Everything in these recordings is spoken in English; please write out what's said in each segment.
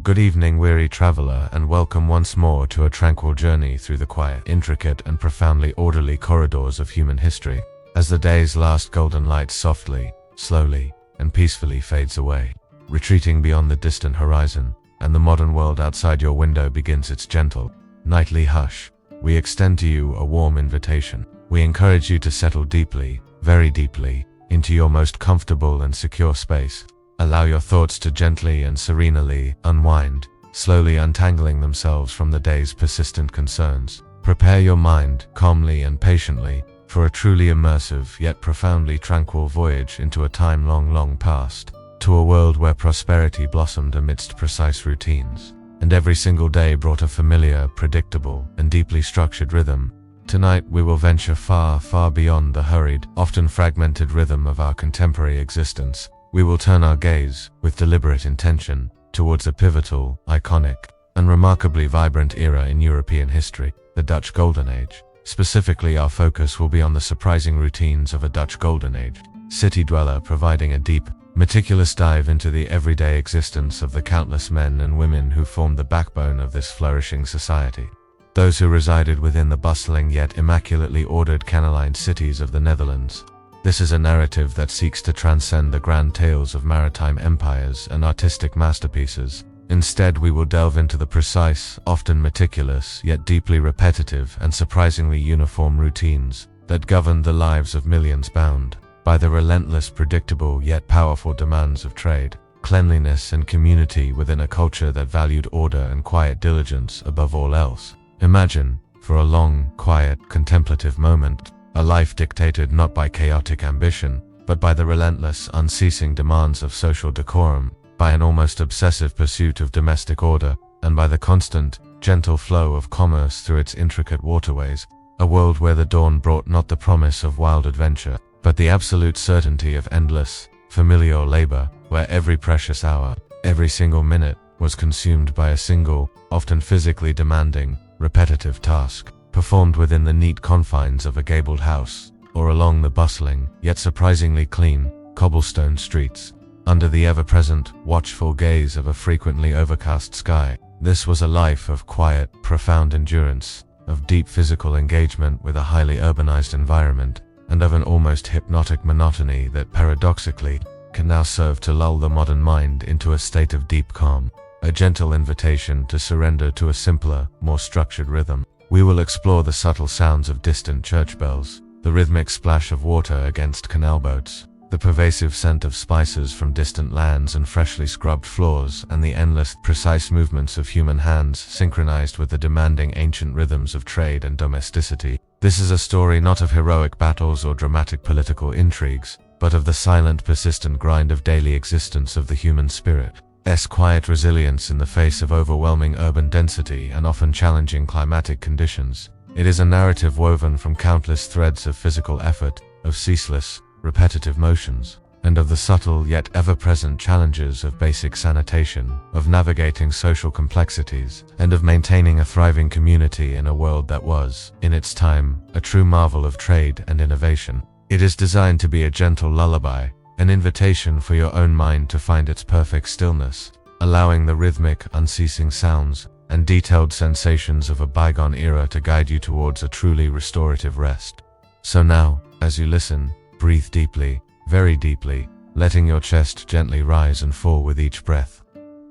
Good evening, weary traveler, and welcome once more to a tranquil journey through the quiet, intricate, and profoundly orderly corridors of human history. As the day's last golden light softly, slowly, and peacefully fades away, retreating beyond the distant horizon, and the modern world outside your window begins its gentle, nightly hush, we extend to you a warm invitation. We encourage you to settle deeply, very deeply, into your most comfortable and secure space. Allow your thoughts to gently and serenely unwind, slowly untangling themselves from the day's persistent concerns. Prepare your mind, calmly and patiently, for a truly immersive yet profoundly tranquil voyage into a time long past, to a world where prosperity blossomed amidst precise routines, and every single day brought a familiar, predictable, and deeply structured rhythm. Tonight we will venture far beyond the hurried, often fragmented rhythm of our contemporary existence. We will turn our gaze, with deliberate intention, towards a pivotal, iconic, and remarkably vibrant era in European history, the Dutch Golden Age. Specifically, our focus will be on the surprising routines of a Dutch Golden Age city dweller, providing a deep, meticulous dive into the everyday existence of the countless men and women who formed the backbone of this flourishing society. Those who resided within the bustling yet immaculately ordered canaline cities of the Netherlands. This is a narrative that seeks to transcend the grand tales of maritime empires and artistic masterpieces. Instead, we will delve into the precise, often meticulous, yet deeply repetitive and surprisingly uniform routines that govern the lives of millions bound by the relentless, predictable, yet powerful demands of trade, cleanliness, and community within a culture that valued order and quiet diligence above all else. Imagine, for a long, quiet, contemplative moment, a life dictated not by chaotic ambition, but by the relentless, unceasing demands of social decorum, by an almost obsessive pursuit of domestic order, and by the constant, gentle flow of commerce through its intricate waterways. A world where the dawn brought not the promise of wild adventure, but the absolute certainty of endless, familiar labor, where every precious hour, every single minute, was consumed by a single, often physically demanding, repetitive task, performed within the neat confines of a gabled house, or along the bustling, yet surprisingly clean, cobblestone streets, under the ever-present, watchful gaze of a frequently overcast sky. This was a life of quiet, profound endurance, of deep physical engagement with a highly urbanized environment, and of an almost hypnotic monotony that paradoxically can now serve to lull the modern mind into a state of deep calm, a gentle invitation to surrender to a simpler, more structured rhythm. We will explore the subtle sounds of distant church bells, the rhythmic splash of water against canal boats, the pervasive scent of spices from distant lands and freshly scrubbed floors, and the endless, precise movements of human hands synchronized with the demanding ancient rhythms of trade and domesticity. This is a story not of heroic battles or dramatic political intrigues, but of the silent, persistent grind of daily existence of the human spirit. Quiet resilience in the face of overwhelming urban density and often challenging climatic conditions. It is a narrative woven from countless threads of physical effort, of ceaseless, repetitive motions, and of the subtle yet ever-present challenges of basic sanitation, of navigating social complexities, and of maintaining a thriving community in a world that was, in its time, a true marvel of trade and innovation. It is designed to be a gentle lullaby, an invitation for your own mind to find its perfect stillness, allowing the rhythmic, unceasing sounds and detailed sensations of a bygone era to guide you towards a truly restorative rest. So now, as you listen, breathe deeply, very deeply, letting your chest gently rise and fall with each breath.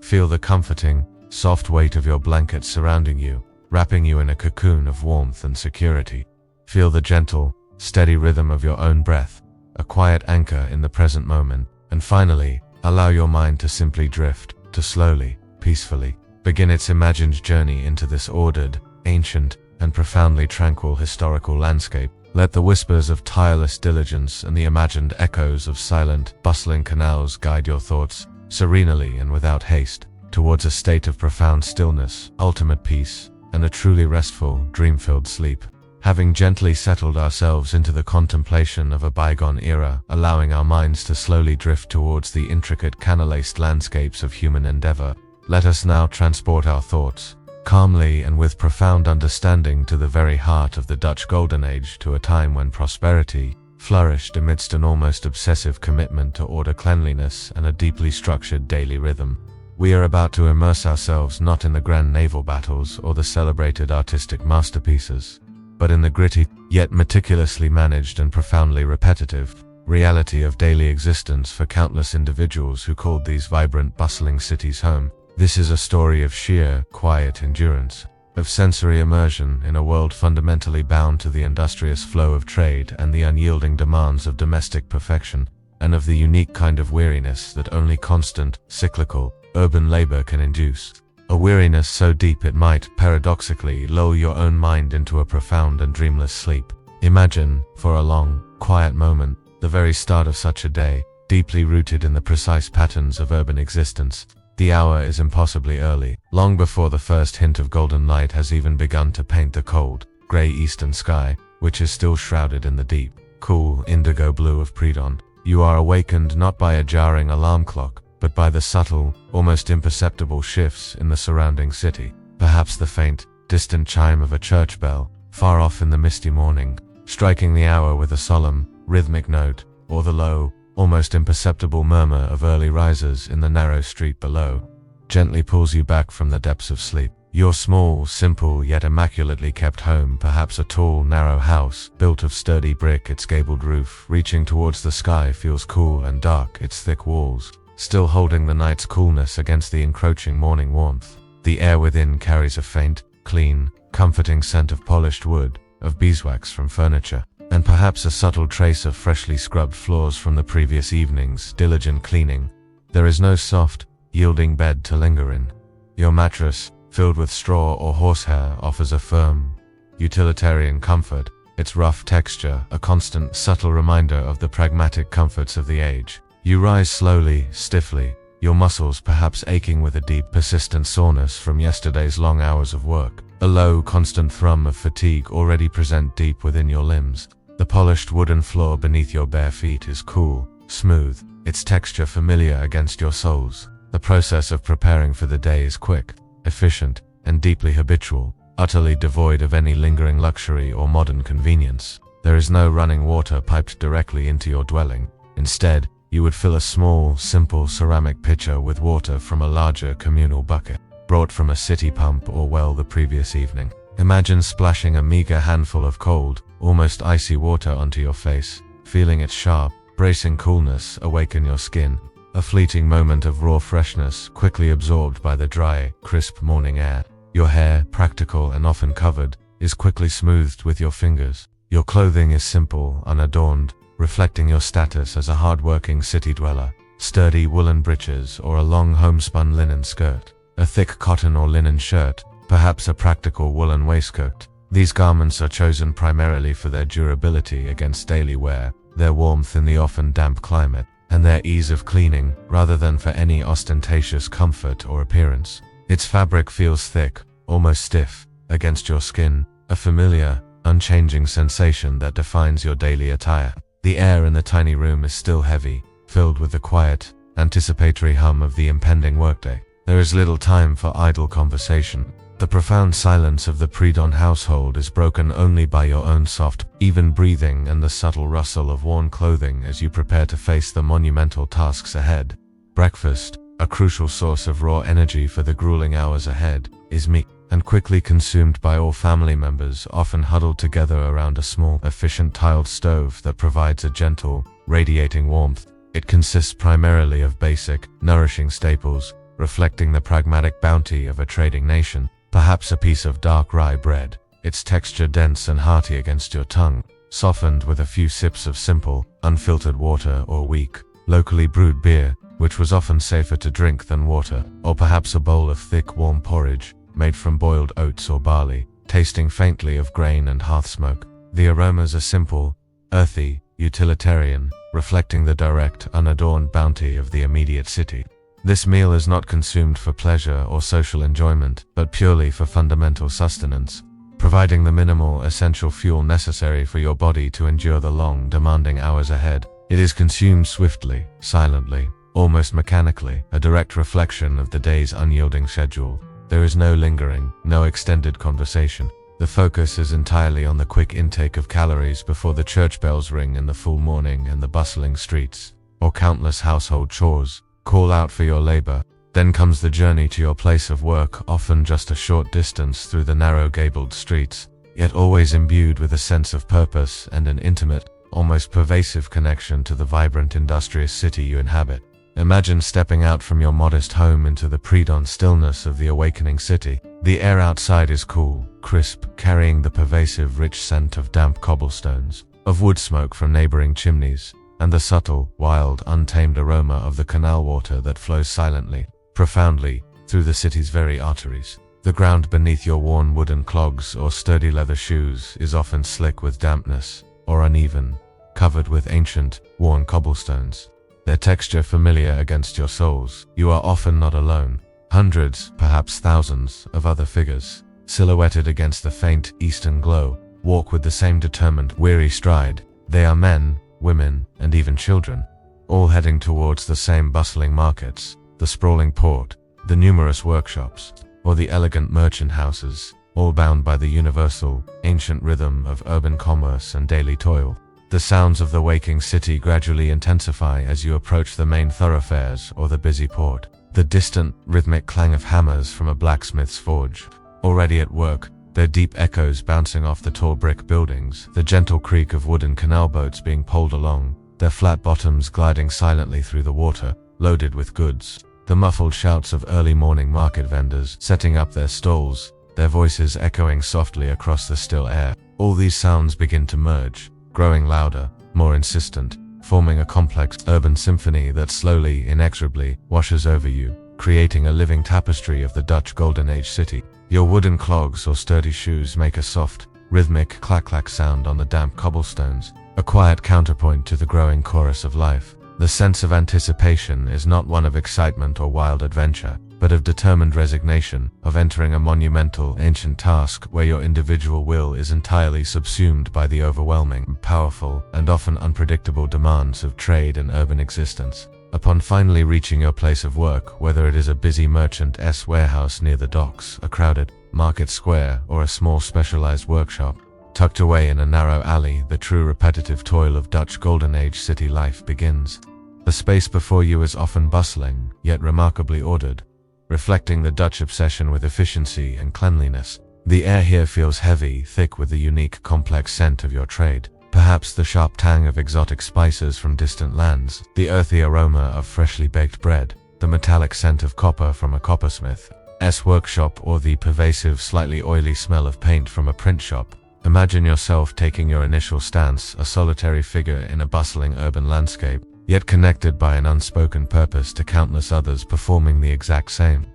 Feel the comforting, soft weight of your blanket surrounding you, wrapping you in a cocoon of warmth and security. Feel the gentle, steady rhythm of your own breath, a quiet anchor in the present moment. And finally, allow your mind to simply drift, to slowly, peacefully, begin its imagined journey into this ordered, ancient, and profoundly tranquil historical landscape. Let the whispers of tireless diligence and the imagined echoes of silent, bustling canals guide your thoughts, serenely and without haste, towards a state of profound stillness, ultimate peace, and a truly restful, dream-filled sleep. Having gently settled ourselves into the contemplation of a bygone era, allowing our minds to slowly drift towards the intricate canal-laced landscapes of human endeavor, let us now transport our thoughts, calmly and with profound understanding, to the very heart of the Dutch Golden Age, to a time when prosperity flourished amidst an almost obsessive commitment to order, cleanliness, and a deeply structured daily rhythm. We are about to immerse ourselves not in the grand naval battles or the celebrated artistic masterpieces, but in the gritty, yet meticulously managed and profoundly repetitive, reality of daily existence for countless individuals who called these vibrant, bustling cities home. This is a story of sheer, quiet endurance, of sensory immersion in a world fundamentally bound to the industrious flow of trade and the unyielding demands of domestic perfection, and of the unique kind of weariness that only constant, cyclical, urban labor can induce. A weariness so deep it might, paradoxically, lull your own mind into a profound and dreamless sleep. Imagine, for a long, quiet moment, the very start of such a day, deeply rooted in the precise patterns of urban existence. The hour is impossibly early, long before the first hint of golden light has even begun to paint the cold, grey eastern sky, which is still shrouded in the deep, cool, indigo blue of pre-dawn. You are awakened not by a jarring alarm clock, but by the subtle, almost imperceptible shifts in the surrounding city. Perhaps the faint, distant chime of a church bell, far off in the misty morning, striking the hour with a solemn, rhythmic note, or the low, almost imperceptible murmur of early risers in the narrow street below, gently pulls you back from the depths of sleep. Your small, simple, yet immaculately kept home, perhaps a tall, narrow house, built of sturdy brick, its gabled roof, reaching towards the sky, feels cool and dark, its thick walls still holding the night's coolness against the encroaching morning warmth. The air within carries a faint, clean, comforting scent of polished wood, of beeswax from furniture, and perhaps a subtle trace of freshly scrubbed floors from the previous evening's diligent cleaning. There is no soft, yielding bed to linger in. Your mattress, filled with straw or horsehair, offers a firm, utilitarian comfort, its rough texture a constant, subtle reminder of the pragmatic comforts of the age. You rise slowly, stiffly, your muscles perhaps aching with a deep, persistent soreness from yesterday's long hours of work. A low, constant thrum of fatigue already present deep within your limbs. The polished wooden floor beneath your bare feet is cool, smooth, its texture familiar against your soles. The process of preparing for the day is quick, efficient, and deeply habitual, utterly devoid of any lingering luxury or modern convenience. There is no running water piped directly into your dwelling. Instead, you would fill a small, simple ceramic pitcher with water from a larger communal bucket, brought from a city pump or well the previous evening. Imagine splashing a meager handful of cold, almost icy water onto your face, feeling its sharp, bracing coolness awaken your skin. A fleeting moment of raw freshness, quickly absorbed by the dry, crisp morning air. Your hair, practical and often covered, is quickly smoothed with your fingers. Your clothing is simple, unadorned, reflecting your status as a hard-working city dweller. Sturdy woolen breeches or a long homespun linen skirt, a thick cotton or linen shirt, perhaps a practical woolen waistcoat. These garments are chosen primarily for their durability against daily wear, their warmth in the often damp climate, and their ease of cleaning, rather than for any ostentatious comfort or appearance. Its fabric feels thick, almost stiff, against your skin, a familiar, unchanging sensation that defines your daily attire. The air in the tiny room is still heavy, filled with the quiet, anticipatory hum of the impending workday. There is little time for idle conversation. The profound silence of the pre-dawn household is broken only by your own soft, even breathing and the subtle rustle of worn clothing as you prepare to face the monumental tasks ahead. Breakfast, a crucial source of raw energy for the grueling hours ahead, is meat, and quickly consumed by all family members, often huddled together around a small, efficient tiled stove that provides a gentle, radiating warmth. It consists primarily of basic, nourishing staples, reflecting the pragmatic bounty of a trading nation. Perhaps a piece of dark rye bread, its texture dense and hearty against your tongue, softened with a few sips of simple, unfiltered water or weak, locally brewed beer, which was often safer to drink than water, or perhaps a bowl of thick, warm porridge, made from boiled oats or barley, tasting faintly of grain and hearth smoke. The aromas are simple, earthy, utilitarian, reflecting the direct, unadorned bounty of the immediate city. This meal is not consumed for pleasure or social enjoyment, but purely for fundamental sustenance, providing the minimal, essential fuel necessary for your body to endure the long, demanding hours ahead. It is consumed swiftly, silently, almost mechanically, a direct reflection of the day's unyielding schedule. There is no lingering, no extended conversation. The focus is entirely on the quick intake of calories before the church bells ring in the full morning and the bustling streets, or countless household chores, call out for your labor. Then comes the journey to your place of work, often just a short distance through the narrow gabled streets, yet always imbued with a sense of purpose and an intimate, almost pervasive connection to the vibrant, industrious city you inhabit. Imagine stepping out from your modest home into the pre-dawn stillness of the awakening city. The air outside is cool, crisp, carrying the pervasive, rich scent of damp cobblestones, of wood smoke from neighboring chimneys, and the subtle, wild, untamed aroma of the canal water that flows silently, profoundly, through the city's very arteries. The ground beneath your worn wooden clogs or sturdy leather shoes is often slick with dampness, or uneven, covered with ancient, worn cobblestones, their texture familiar against your soles. You are often not alone. Hundreds, perhaps thousands, of other figures, silhouetted against the faint, eastern glow, walk with the same determined, weary stride. They are men, women, and even children, all heading towards the same bustling markets, the sprawling port, the numerous workshops, or the elegant merchant houses, all bound by the universal, ancient rhythm of urban commerce and daily toil. The sounds of the waking city gradually intensify as you approach the main thoroughfares or the busy port. The distant, rhythmic clang of hammers from a blacksmith's forge, already at work, their deep echoes bouncing off the tall brick buildings, the gentle creak of wooden canal boats being poled along, their flat bottoms gliding silently through the water, loaded with goods, the muffled shouts of early morning market vendors setting up their stalls, their voices echoing softly across the still air. All these sounds begin to merge, growing louder, more insistent, forming a complex urban symphony that slowly, inexorably, washes over you, creating a living tapestry of the Dutch Golden Age city. Your wooden clogs or sturdy shoes make a soft, rhythmic clack-clack sound on the damp cobblestones, a quiet counterpoint to the growing chorus of life. The sense of anticipation is not one of excitement or wild adventure, but of determined resignation, of entering a monumental, ancient task where your individual will is entirely subsumed by the overwhelming, powerful, and often unpredictable demands of trade and urban existence. Upon finally reaching your place of work, whether it is a busy merchant's warehouse near the docks, a crowded market square, or a small specialized workshop, tucked away in a narrow alley, the true repetitive toil of Dutch Golden Age city life begins. The space before you is often bustling, yet remarkably ordered, reflecting the Dutch obsession with efficiency and cleanliness. The air here feels heavy, thick with the unique, complex scent of your trade. Perhaps the sharp tang of exotic spices from distant lands, the earthy aroma of freshly baked bread, the metallic scent of copper from a coppersmith's workshop, or the pervasive, slightly oily smell of paint from a print shop. Imagine yourself taking your initial stance, a solitary figure in a bustling urban landscape, yet connected by an unspoken purpose to countless others performing the exact same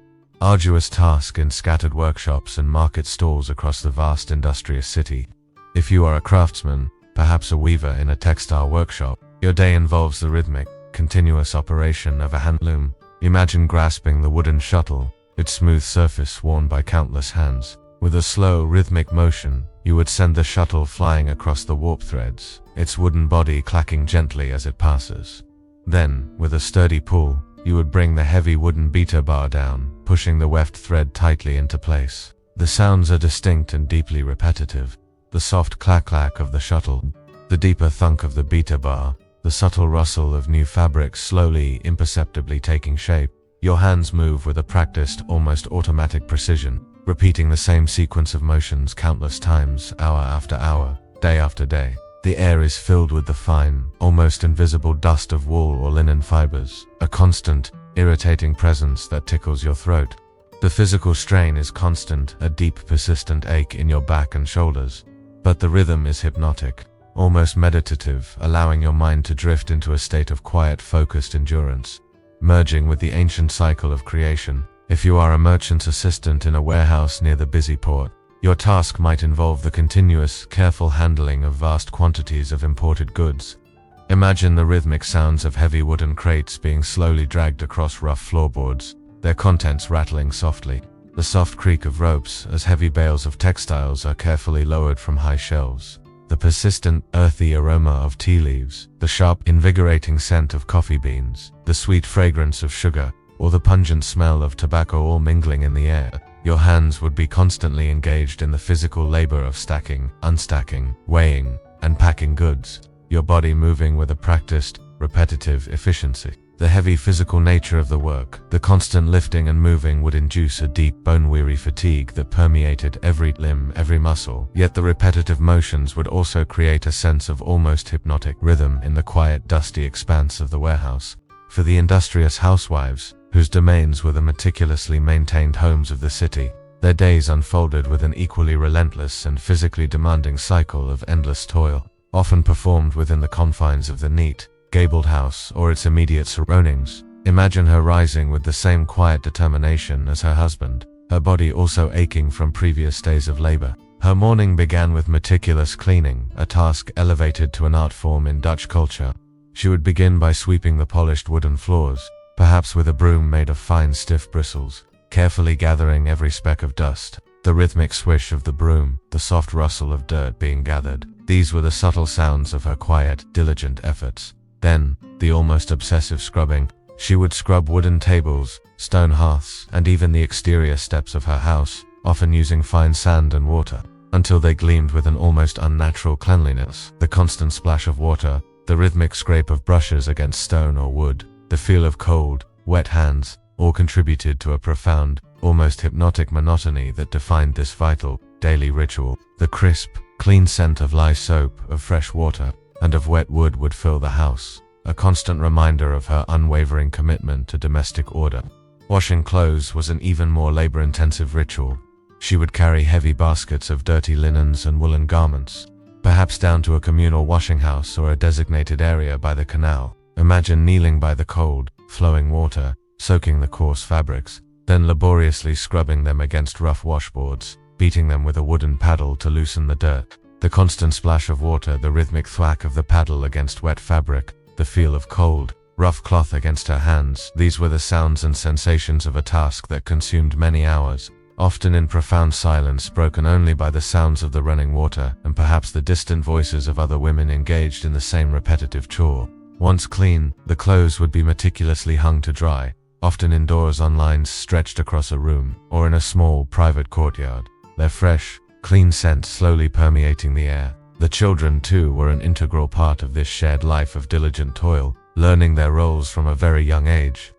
arduous task in scattered workshops and market stalls across the vast industrious city. If you are a craftsman, perhaps a weaver in a textile workshop, your day involves the rhythmic, continuous operation of a hand loom. Imagine grasping the wooden shuttle, its smooth surface worn by countless hands. With a slow, rhythmic motion, you would send the shuttle flying across the warp threads, its wooden body clacking gently as it passes. Then, with a sturdy pull, you would bring the heavy wooden beater bar down, pushing the weft thread tightly into place. The sounds are distinct and deeply repetitive. The soft clack-clack of the shuttle, the deeper thunk of the beater bar, the subtle rustle of new fabrics slowly, imperceptibly taking shape. Your hands move with a practiced, almost automatic precision, repeating the same sequence of motions countless times, hour after hour, day after day. The air is filled with the fine, almost invisible dust of wool or linen fibers, a constant, irritating presence that tickles your throat. The physical strain is constant, a deep, persistent ache in your back and shoulders. But the rhythm is hypnotic, almost meditative, allowing your mind to drift into a state of quiet, focused endurance, merging with the ancient cycle of creation. If you are a merchant's assistant in a warehouse near the busy port, your task might involve the continuous, careful handling of vast quantities of imported goods. Imagine the rhythmic sounds of heavy wooden crates being slowly dragged across rough floorboards, their contents rattling softly. The soft creak of ropes as heavy bales of textiles are carefully lowered from high shelves. The persistent, earthy aroma of tea leaves, the sharp, invigorating scent of coffee beans, the sweet fragrance of sugar, or the pungent smell of tobacco all mingling in the air. Your hands would be constantly engaged in the physical labor of stacking, unstacking, weighing, and packing goods, your body moving with a practiced, repetitive efficiency. The heavy physical nature of the work, the constant lifting and moving, would induce a deep bone-weary fatigue that permeated every limb, every muscle. Yet the repetitive motions would also create a sense of almost hypnotic rhythm in the quiet, dusty expanse of the warehouse. For the industrious housewives, whose domains were the meticulously maintained homes of the city, their days unfolded with an equally relentless and physically demanding cycle of endless toil, often performed within the confines of the neat, gabled house or its immediate surroundings. Imagine her rising with the same quiet determination as her husband, her body also aching from previous days of labor. Her morning began with meticulous cleaning, a task elevated to an art form in Dutch culture. She would begin by sweeping the polished wooden floors, perhaps with a broom made of fine stiff bristles, carefully gathering every speck of dust. The rhythmic swish of the broom, the soft rustle of dirt being gathered, these were the subtle sounds of her quiet, diligent efforts. Then, the almost obsessive scrubbing. She would scrub wooden tables, stone hearths, and even the exterior steps of her house, often using fine sand and water, until they gleamed with an almost unnatural cleanliness. The constant splash of water, the rhythmic scrape of brushes against stone or wood, the feel of cold, wet hands, all contributed to a profound, almost hypnotic monotony that defined this vital, daily ritual. The crisp, clean scent of lye soap, of fresh water, and of wet wood would fill the house, a constant reminder of her unwavering commitment to domestic order. Washing clothes was an even more labor-intensive ritual. She would carry heavy baskets of dirty linens and woolen garments, perhaps down to a communal washing house or a designated area by the canal. Imagine kneeling by the cold, flowing water, soaking the coarse fabrics, then laboriously scrubbing them against rough washboards, beating them with a wooden paddle to loosen the dirt. The constant splash of water, the rhythmic thwack of the paddle against wet fabric, the feel of cold, rough cloth against her hands, these were the sounds and sensations of a task that consumed many hours, often in profound silence broken only by the sounds of the running water and perhaps the distant voices of other women engaged in the same repetitive chore. Once clean, the clothes would be meticulously hung to dry, often indoors on lines stretched across a room or in a small, private courtyard, their fresh, clean scent slowly permeating the air. The children, too, were an integral part of this shared life of diligent toil, learning their roles from a very young age.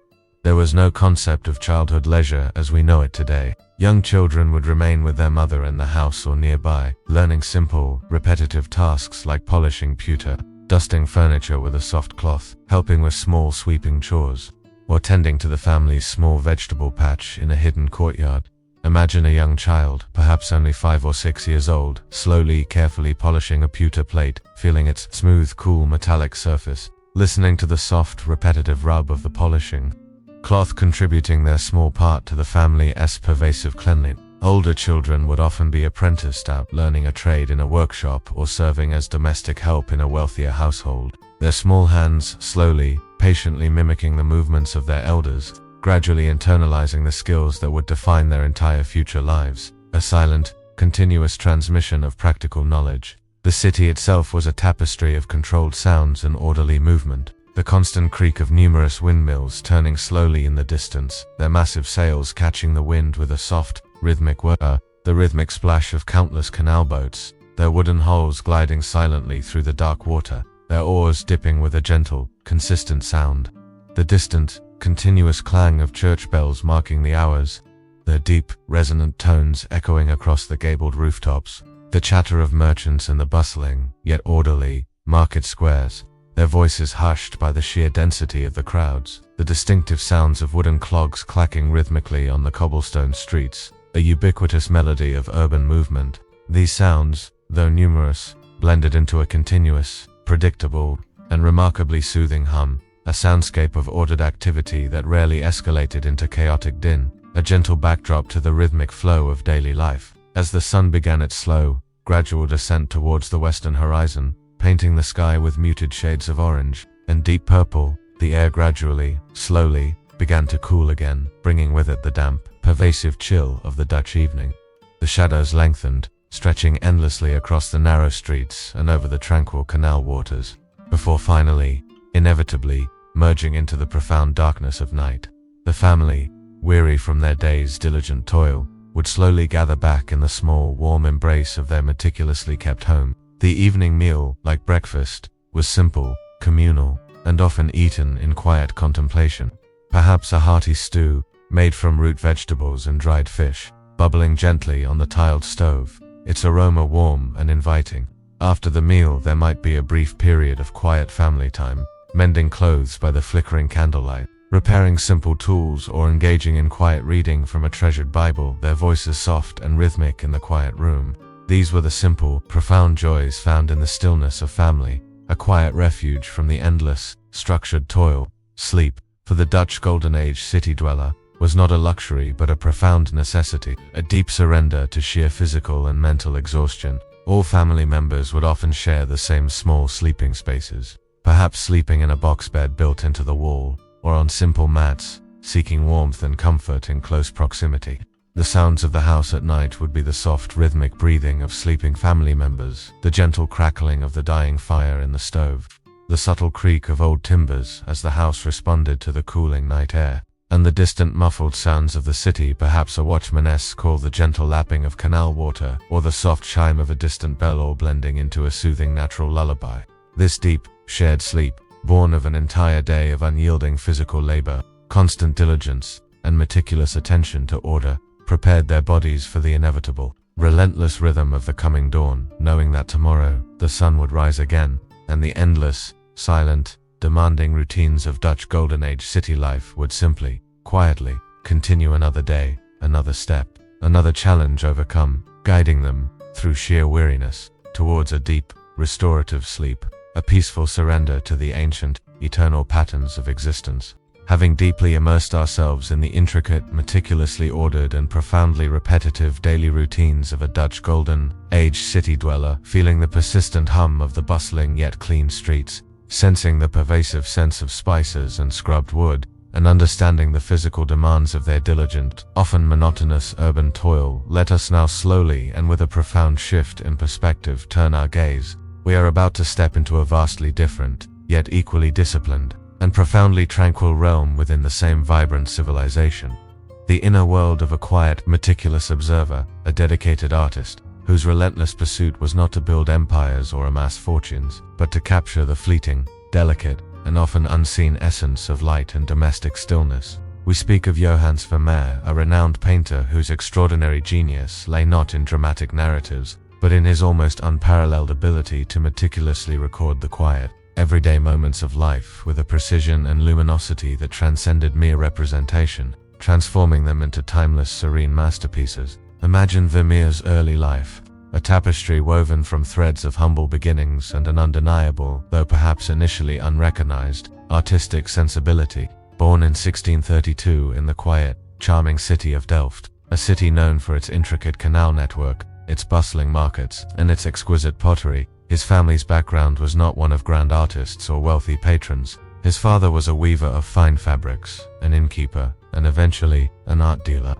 There was no concept of childhood leisure as we know it today. Young children would remain with their mother in the house or nearby, learning simple, repetitive tasks like polishing pewter, dusting furniture with a soft cloth, helping with small sweeping chores, or tending to the family's small vegetable patch in a hidden courtyard. Imagine a young child, perhaps only 5 or 6 years old, slowly, carefully polishing a pewter plate, feeling its smooth, cool, metallic surface, listening to the soft, repetitive rub of the polishing cloth, contributing their small part to the family's pervasive cleanliness. Older children would often be apprenticed out, learning a trade in a workshop or serving as domestic help in a wealthier household, their small hands slowly, patiently mimicking the movements of their elders, gradually internalizing the skills that would define their entire future lives. A silent, continuous transmission of practical knowledge. The city itself was a tapestry of controlled sounds and orderly movement. The constant creak of numerous windmills turning slowly in the distance, their massive sails catching the wind with a soft, rhythmic whir, the rhythmic splash of countless canal boats, their wooden hulls gliding silently through the dark water, their oars dipping with a gentle, consistent sound. The distant, continuous clang of church bells marking the hours, their deep, resonant tones echoing across the gabled rooftops, the chatter of merchants in the bustling, yet orderly, market squares, their voices hushed by the sheer density of the crowds, the distinctive sounds of wooden clogs clacking rhythmically on the cobblestone streets, a ubiquitous melody of urban movement. These sounds, though numerous, blended into a continuous, predictable, and remarkably soothing hum, a soundscape of ordered activity that rarely escalated into chaotic din, a gentle backdrop to the rhythmic flow of daily life. As the sun began its slow, gradual descent towards the western horizon, painting the sky with muted shades of orange and deep purple, the air gradually, slowly, began to cool again, bringing with it the damp, pervasive chill of the Dutch evening. The shadows lengthened, stretching endlessly across the narrow streets and over the tranquil canal waters, before finally, inevitably, merging into the profound darkness of night. The family, weary from their day's diligent toil, would slowly gather back in the small, warm embrace of their meticulously kept home. The evening meal, like breakfast, was simple, communal, and often eaten in quiet contemplation. Perhaps a hearty stew, made from root vegetables and dried fish, bubbling gently on the tiled stove, its aroma warm and inviting. After the meal, there might be a brief period of quiet family time, mending clothes by the flickering candlelight, repairing simple tools, or engaging in quiet reading from a treasured Bible, their voices soft and rhythmic in the quiet room. These were the simple, profound joys found in the stillness of family, a quiet refuge from the endless, structured toil. Sleep, for the Dutch Golden Age city dweller, was not a luxury but a profound necessity, a deep surrender to sheer physical and mental exhaustion. All family members would often share the same small sleeping spaces, perhaps sleeping in a box bed built into the wall, or on simple mats, seeking warmth and comfort in close proximity. The sounds of the house at night would be the soft, rhythmic breathing of sleeping family members, the gentle crackling of the dying fire in the stove, the subtle creak of old timbers as the house responded to the cooling night air, and the distant muffled sounds of the city, perhaps a watchmaness call, the gentle lapping of canal water, or the soft chime of a distant bell, all blending into a soothing natural lullaby. This deep, shared sleep, born of an entire day of unyielding physical labor, constant diligence, and meticulous attention to order, prepared their bodies for the inevitable, relentless rhythm of the coming dawn, knowing that tomorrow the sun would rise again, and the endless, silent, demanding routines of Dutch Golden Age city life would simply, quietly, continue another day, another step, another challenge overcome, guiding them, through sheer weariness, towards a deep, restorative sleep, a peaceful surrender to the ancient, eternal patterns of existence. Having deeply immersed ourselves in the intricate, meticulously ordered and profoundly repetitive daily routines of a Dutch Golden Age city dweller, feeling the persistent hum of the bustling yet clean streets, sensing the pervasive sense of spices and scrubbed wood, and understanding the physical demands of their diligent, often monotonous urban toil, let us now slowly and with a profound shift in perspective turn our gaze. We are about to step into a vastly different, yet equally disciplined, and profoundly tranquil realm within the same vibrant civilization. The inner world of a quiet, meticulous observer, a dedicated artist, whose relentless pursuit was not to build empires or amass fortunes, but to capture the fleeting, delicate, and often unseen essence of light and domestic stillness. We speak of Johannes Vermeer, a renowned painter whose extraordinary genius lay not in dramatic narratives, but in his almost unparalleled ability to meticulously record the quiet, everyday moments of life with a precision and luminosity that transcended mere representation, transforming them into timeless, serene masterpieces. Imagine Vermeer's early life, a tapestry woven from threads of humble beginnings and an undeniable, though perhaps initially unrecognized, artistic sensibility. Born in 1632 in the quiet, charming city of Delft, a city known for its intricate canal network, its bustling markets, and its exquisite pottery, his family's background was not one of grand artists or wealthy patrons. His father was a weaver of fine fabrics, an innkeeper, and eventually, an art dealer.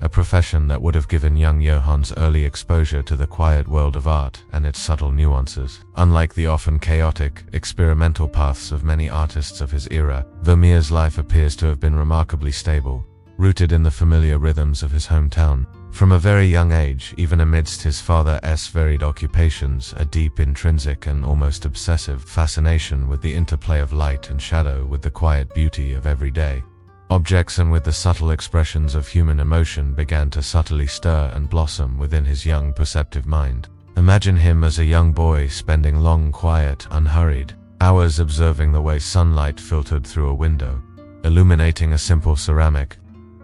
A profession that would have given young Johannes early exposure to the quiet world of art and its subtle nuances. Unlike the often chaotic, experimental paths of many artists of his era, Vermeer's life appears to have been remarkably stable, rooted in the familiar rhythms of his hometown. From a very young age, even amidst his father's varied occupations, a deep, intrinsic, and almost obsessive fascination with the interplay of light and shadow, with the quiet beauty of everyday objects and with the subtle expressions of human emotion began to subtly stir and blossom within his young, perceptive mind. Imagine him as a young boy spending long, quiet, unhurried hours observing the way sunlight filtered through a window, illuminating a simple ceramic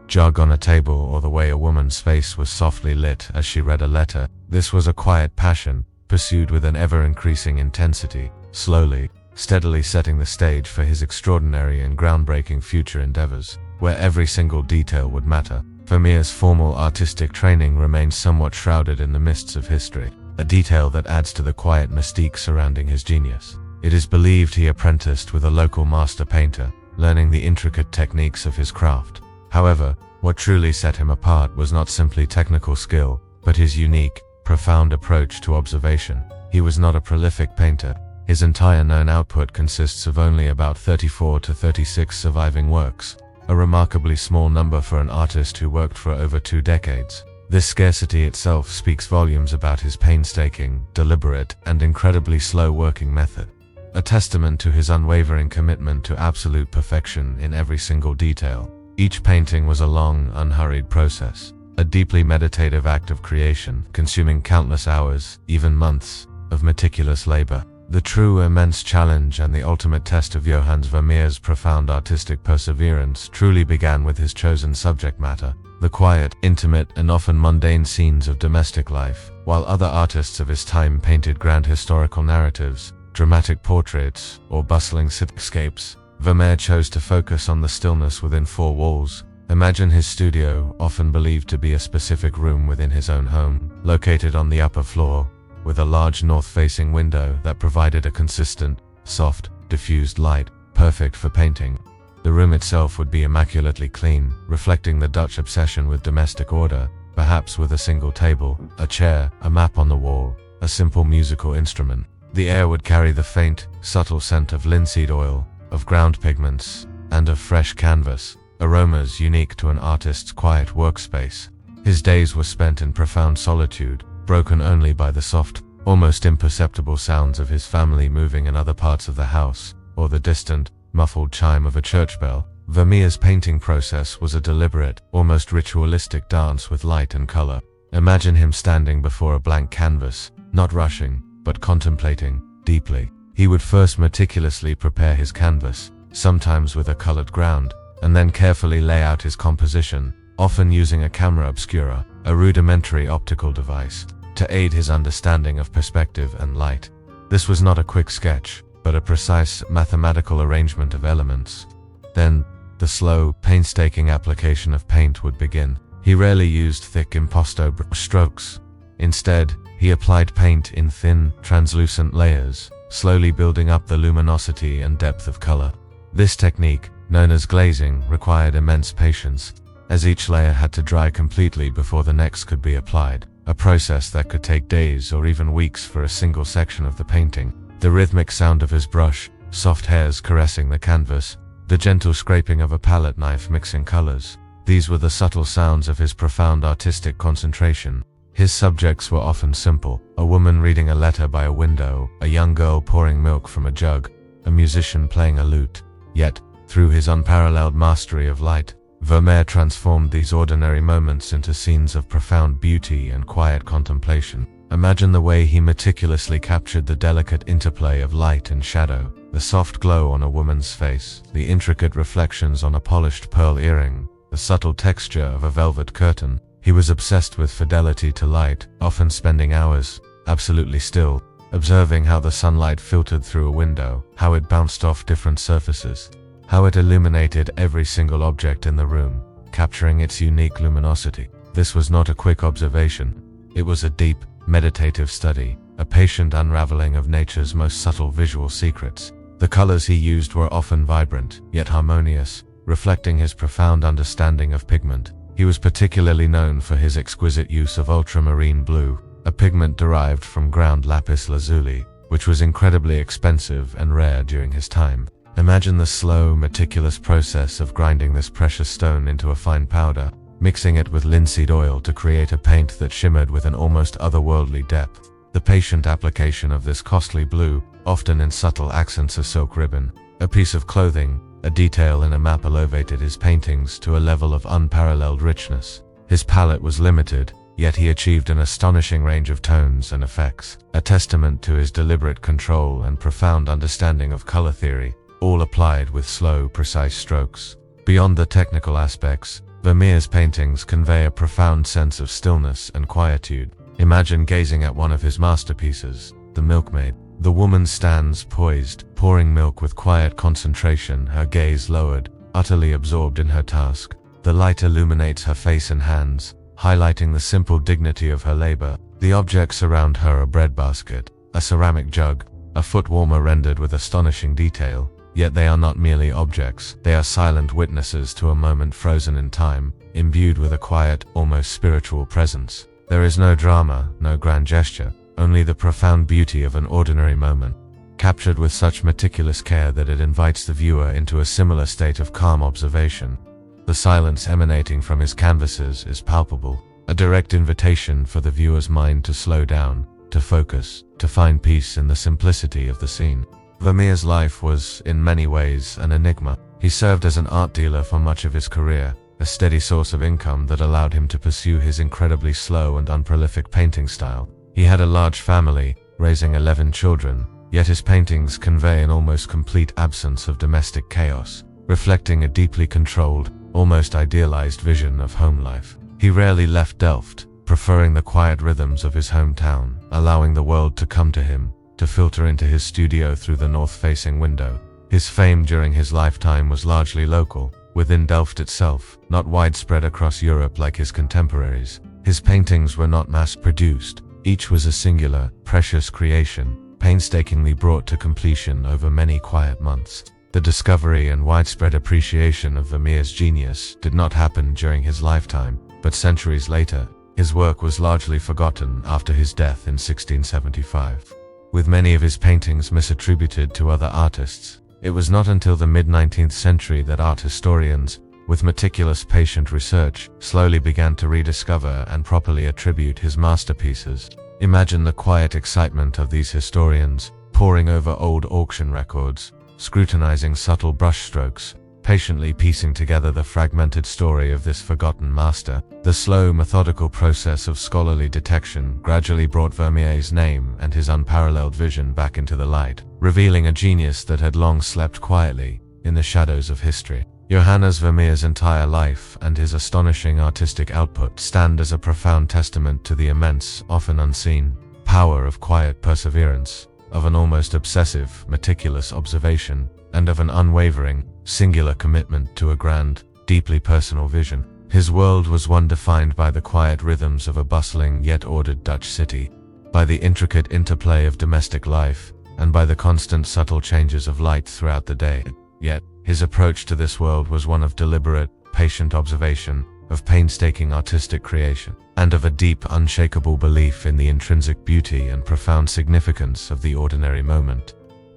jug on a table, or the way a woman's face was softly lit as she read a letter. This was a quiet passion, pursued with an ever-increasing intensity, slowly, steadily setting the stage for his extraordinary and groundbreaking future endeavors, where every single detail would matter. Vermeer's formal artistic training remains somewhat shrouded in the mists of history, a detail that adds to the quiet mystique surrounding his genius. It is believed he apprenticed with a local master painter, learning the intricate techniques of his craft. However, what truly set him apart was not simply technical skill, but his unique, profound approach to observation. He was not a prolific painter. His entire known output consists of only about 34 to 36 surviving works, a remarkably small number for an artist who worked for over 2 decades. This scarcity itself speaks volumes about his painstaking, deliberate, and incredibly slow working method. a testament to his unwavering commitment to absolute perfection in every single detail. Each painting was a long, unhurried process, a deeply meditative act of creation, consuming countless hours, even months, of meticulous labor. The true immense challenge and the ultimate test of Johannes Vermeer's profound artistic perseverance truly began with his chosen subject matter, the quiet, intimate, and often mundane scenes of domestic life. While other artists of his time painted grand historical narratives, dramatic portraits, or bustling cityscapes, Vermeer chose to focus on the stillness within four walls. Imagine his studio, often believed to be a specific room within his own home, located on the upper floor, with a large north-facing window that provided a consistent, soft, diffused light, perfect for painting. The room itself would be immaculately clean, reflecting the Dutch obsession with domestic order, perhaps with a single table, a chair, a map on the wall, a simple musical instrument. The air would carry the faint, subtle scent of linseed oil, of ground pigments, and of fresh canvas, aromas unique to an artist's quiet workspace. His days were spent in profound solitude, broken only by the soft, almost imperceptible sounds of his family moving in other parts of the house, or the distant, muffled chime of a church bell. Vermeer's painting process was a deliberate, almost ritualistic dance with light and color. Imagine him standing before a blank canvas, not rushing, but contemplating, deeply. He would first meticulously prepare his canvas, sometimes with a colored ground, and then carefully lay out his composition, often using a camera obscura, a rudimentary optical device, to aid his understanding of perspective and light. This was not a quick sketch, but a precise mathematical arrangement of elements. Then, the slow, painstaking application of paint would begin. He rarely used thick impasto strokes. Instead, he applied paint in thin, translucent layers, slowly building up the luminosity and depth of color. This technique, known as glazing, required immense patience, as each layer had to dry completely before the next could be applied, a process that could take days or even weeks for a single section of the painting. The rhythmic sound of his brush, soft hairs caressing the canvas, the gentle scraping of a palette knife mixing colors, these were the subtle sounds of his profound artistic concentration. His subjects were often simple: a woman reading a letter by a window, a young girl pouring milk from a jug, a musician playing a lute. Yet, through his unparalleled mastery of light, Vermeer transformed these ordinary moments into scenes of profound beauty and quiet contemplation. Imagine the way he meticulously captured the delicate interplay of light and shadow, the soft glow on a woman's face, the intricate reflections on a polished pearl earring, the subtle texture of a velvet curtain. He was obsessed with fidelity to light, often spending hours, absolutely still, observing how the sunlight filtered through a window, how it bounced off different surfaces, how it illuminated every single object in the room, capturing its unique luminosity. This was not a quick observation. It was a deep, meditative study, a patient unraveling of nature's most subtle visual secrets. The colors he used were often vibrant, yet harmonious, reflecting his profound understanding of pigment. He was particularly known for his exquisite use of ultramarine blue, a pigment derived from ground lapis lazuli, which was incredibly expensive and rare during his time. Imagine the slow, meticulous process of grinding this precious stone into a fine powder, mixing it with linseed oil to create a paint that shimmered with an almost otherworldly depth. The patient application of this costly blue, often in subtle accents of silk ribbon, a piece of clothing, a detail in a map elevated his paintings to a level of unparalleled richness. His palette was limited, yet he achieved an astonishing range of tones and effects, a testament to his deliberate control and profound understanding of color theory, all applied with slow, precise strokes. Beyond the technical aspects, Vermeer's paintings convey a profound sense of stillness and quietude. Imagine gazing at one of his masterpieces, The Milkmaid. The woman stands poised, pouring milk with quiet concentration, her gaze lowered, utterly absorbed in her task. The light illuminates her face and hands, highlighting the simple dignity of her labor. The objects around her: a breadbasket, a ceramic jug, a foot warmer rendered with astonishing detail. Yet they are not merely objects, they are silent witnesses to a moment frozen in time, imbued with a quiet, almost spiritual presence. There is no drama, no grand gesture, only the profound beauty of an ordinary moment, captured with such meticulous care that it invites the viewer into a similar state of calm observation. The silence emanating from his canvases is palpable, a direct invitation for the viewer's mind to slow down, to focus, to find peace in the simplicity of the scene. Vermeer's life was, in many ways, an enigma. He served as an art dealer for much of his career, a steady source of income that allowed him to pursue his incredibly slow and unprolific painting style. He had a large family, raising 11 children, yet his paintings convey an almost complete absence of domestic chaos, reflecting a deeply controlled, almost idealized vision of home life. He rarely left Delft, preferring the quiet rhythms of his hometown, allowing the world to come to him, to filter into his studio through the north-facing window. His fame during his lifetime was largely local, within Delft itself, not widespread across Europe like his contemporaries. His paintings were not mass-produced. Each was a singular, precious creation, painstakingly brought to completion over many quiet months. The discovery and widespread appreciation of Vermeer's genius did not happen during his lifetime, but centuries later. His work was largely forgotten after his death in 1675. With many of his paintings misattributed to other artists, it was not until the mid-19th century that art historians, with meticulous patient research, slowly began to rediscover and properly attribute his masterpieces. Imagine the quiet excitement of these historians, poring over old auction records, scrutinizing subtle brushstrokes, patiently piecing together the fragmented story of this forgotten master. The slow, methodical process of scholarly detection gradually brought Vermeer's name and his unparalleled vision back into the light, revealing a genius that had long slept quietly in the shadows of history. Johannes Vermeer's entire life and his astonishing artistic output stand as a profound testament to the immense, often unseen, power of quiet perseverance, of an almost obsessive, meticulous observation, and of an unwavering, singular commitment to a grand, deeply personal vision. His world was one defined by the quiet rhythms of a bustling yet ordered Dutch city, by the intricate interplay of domestic life, and by the constant subtle changes of light throughout the day. Yet, his approach to this world was one of deliberate, patient observation, of painstaking artistic creation, and of a deep, unshakable belief in the intrinsic beauty and profound significance of the ordinary moment.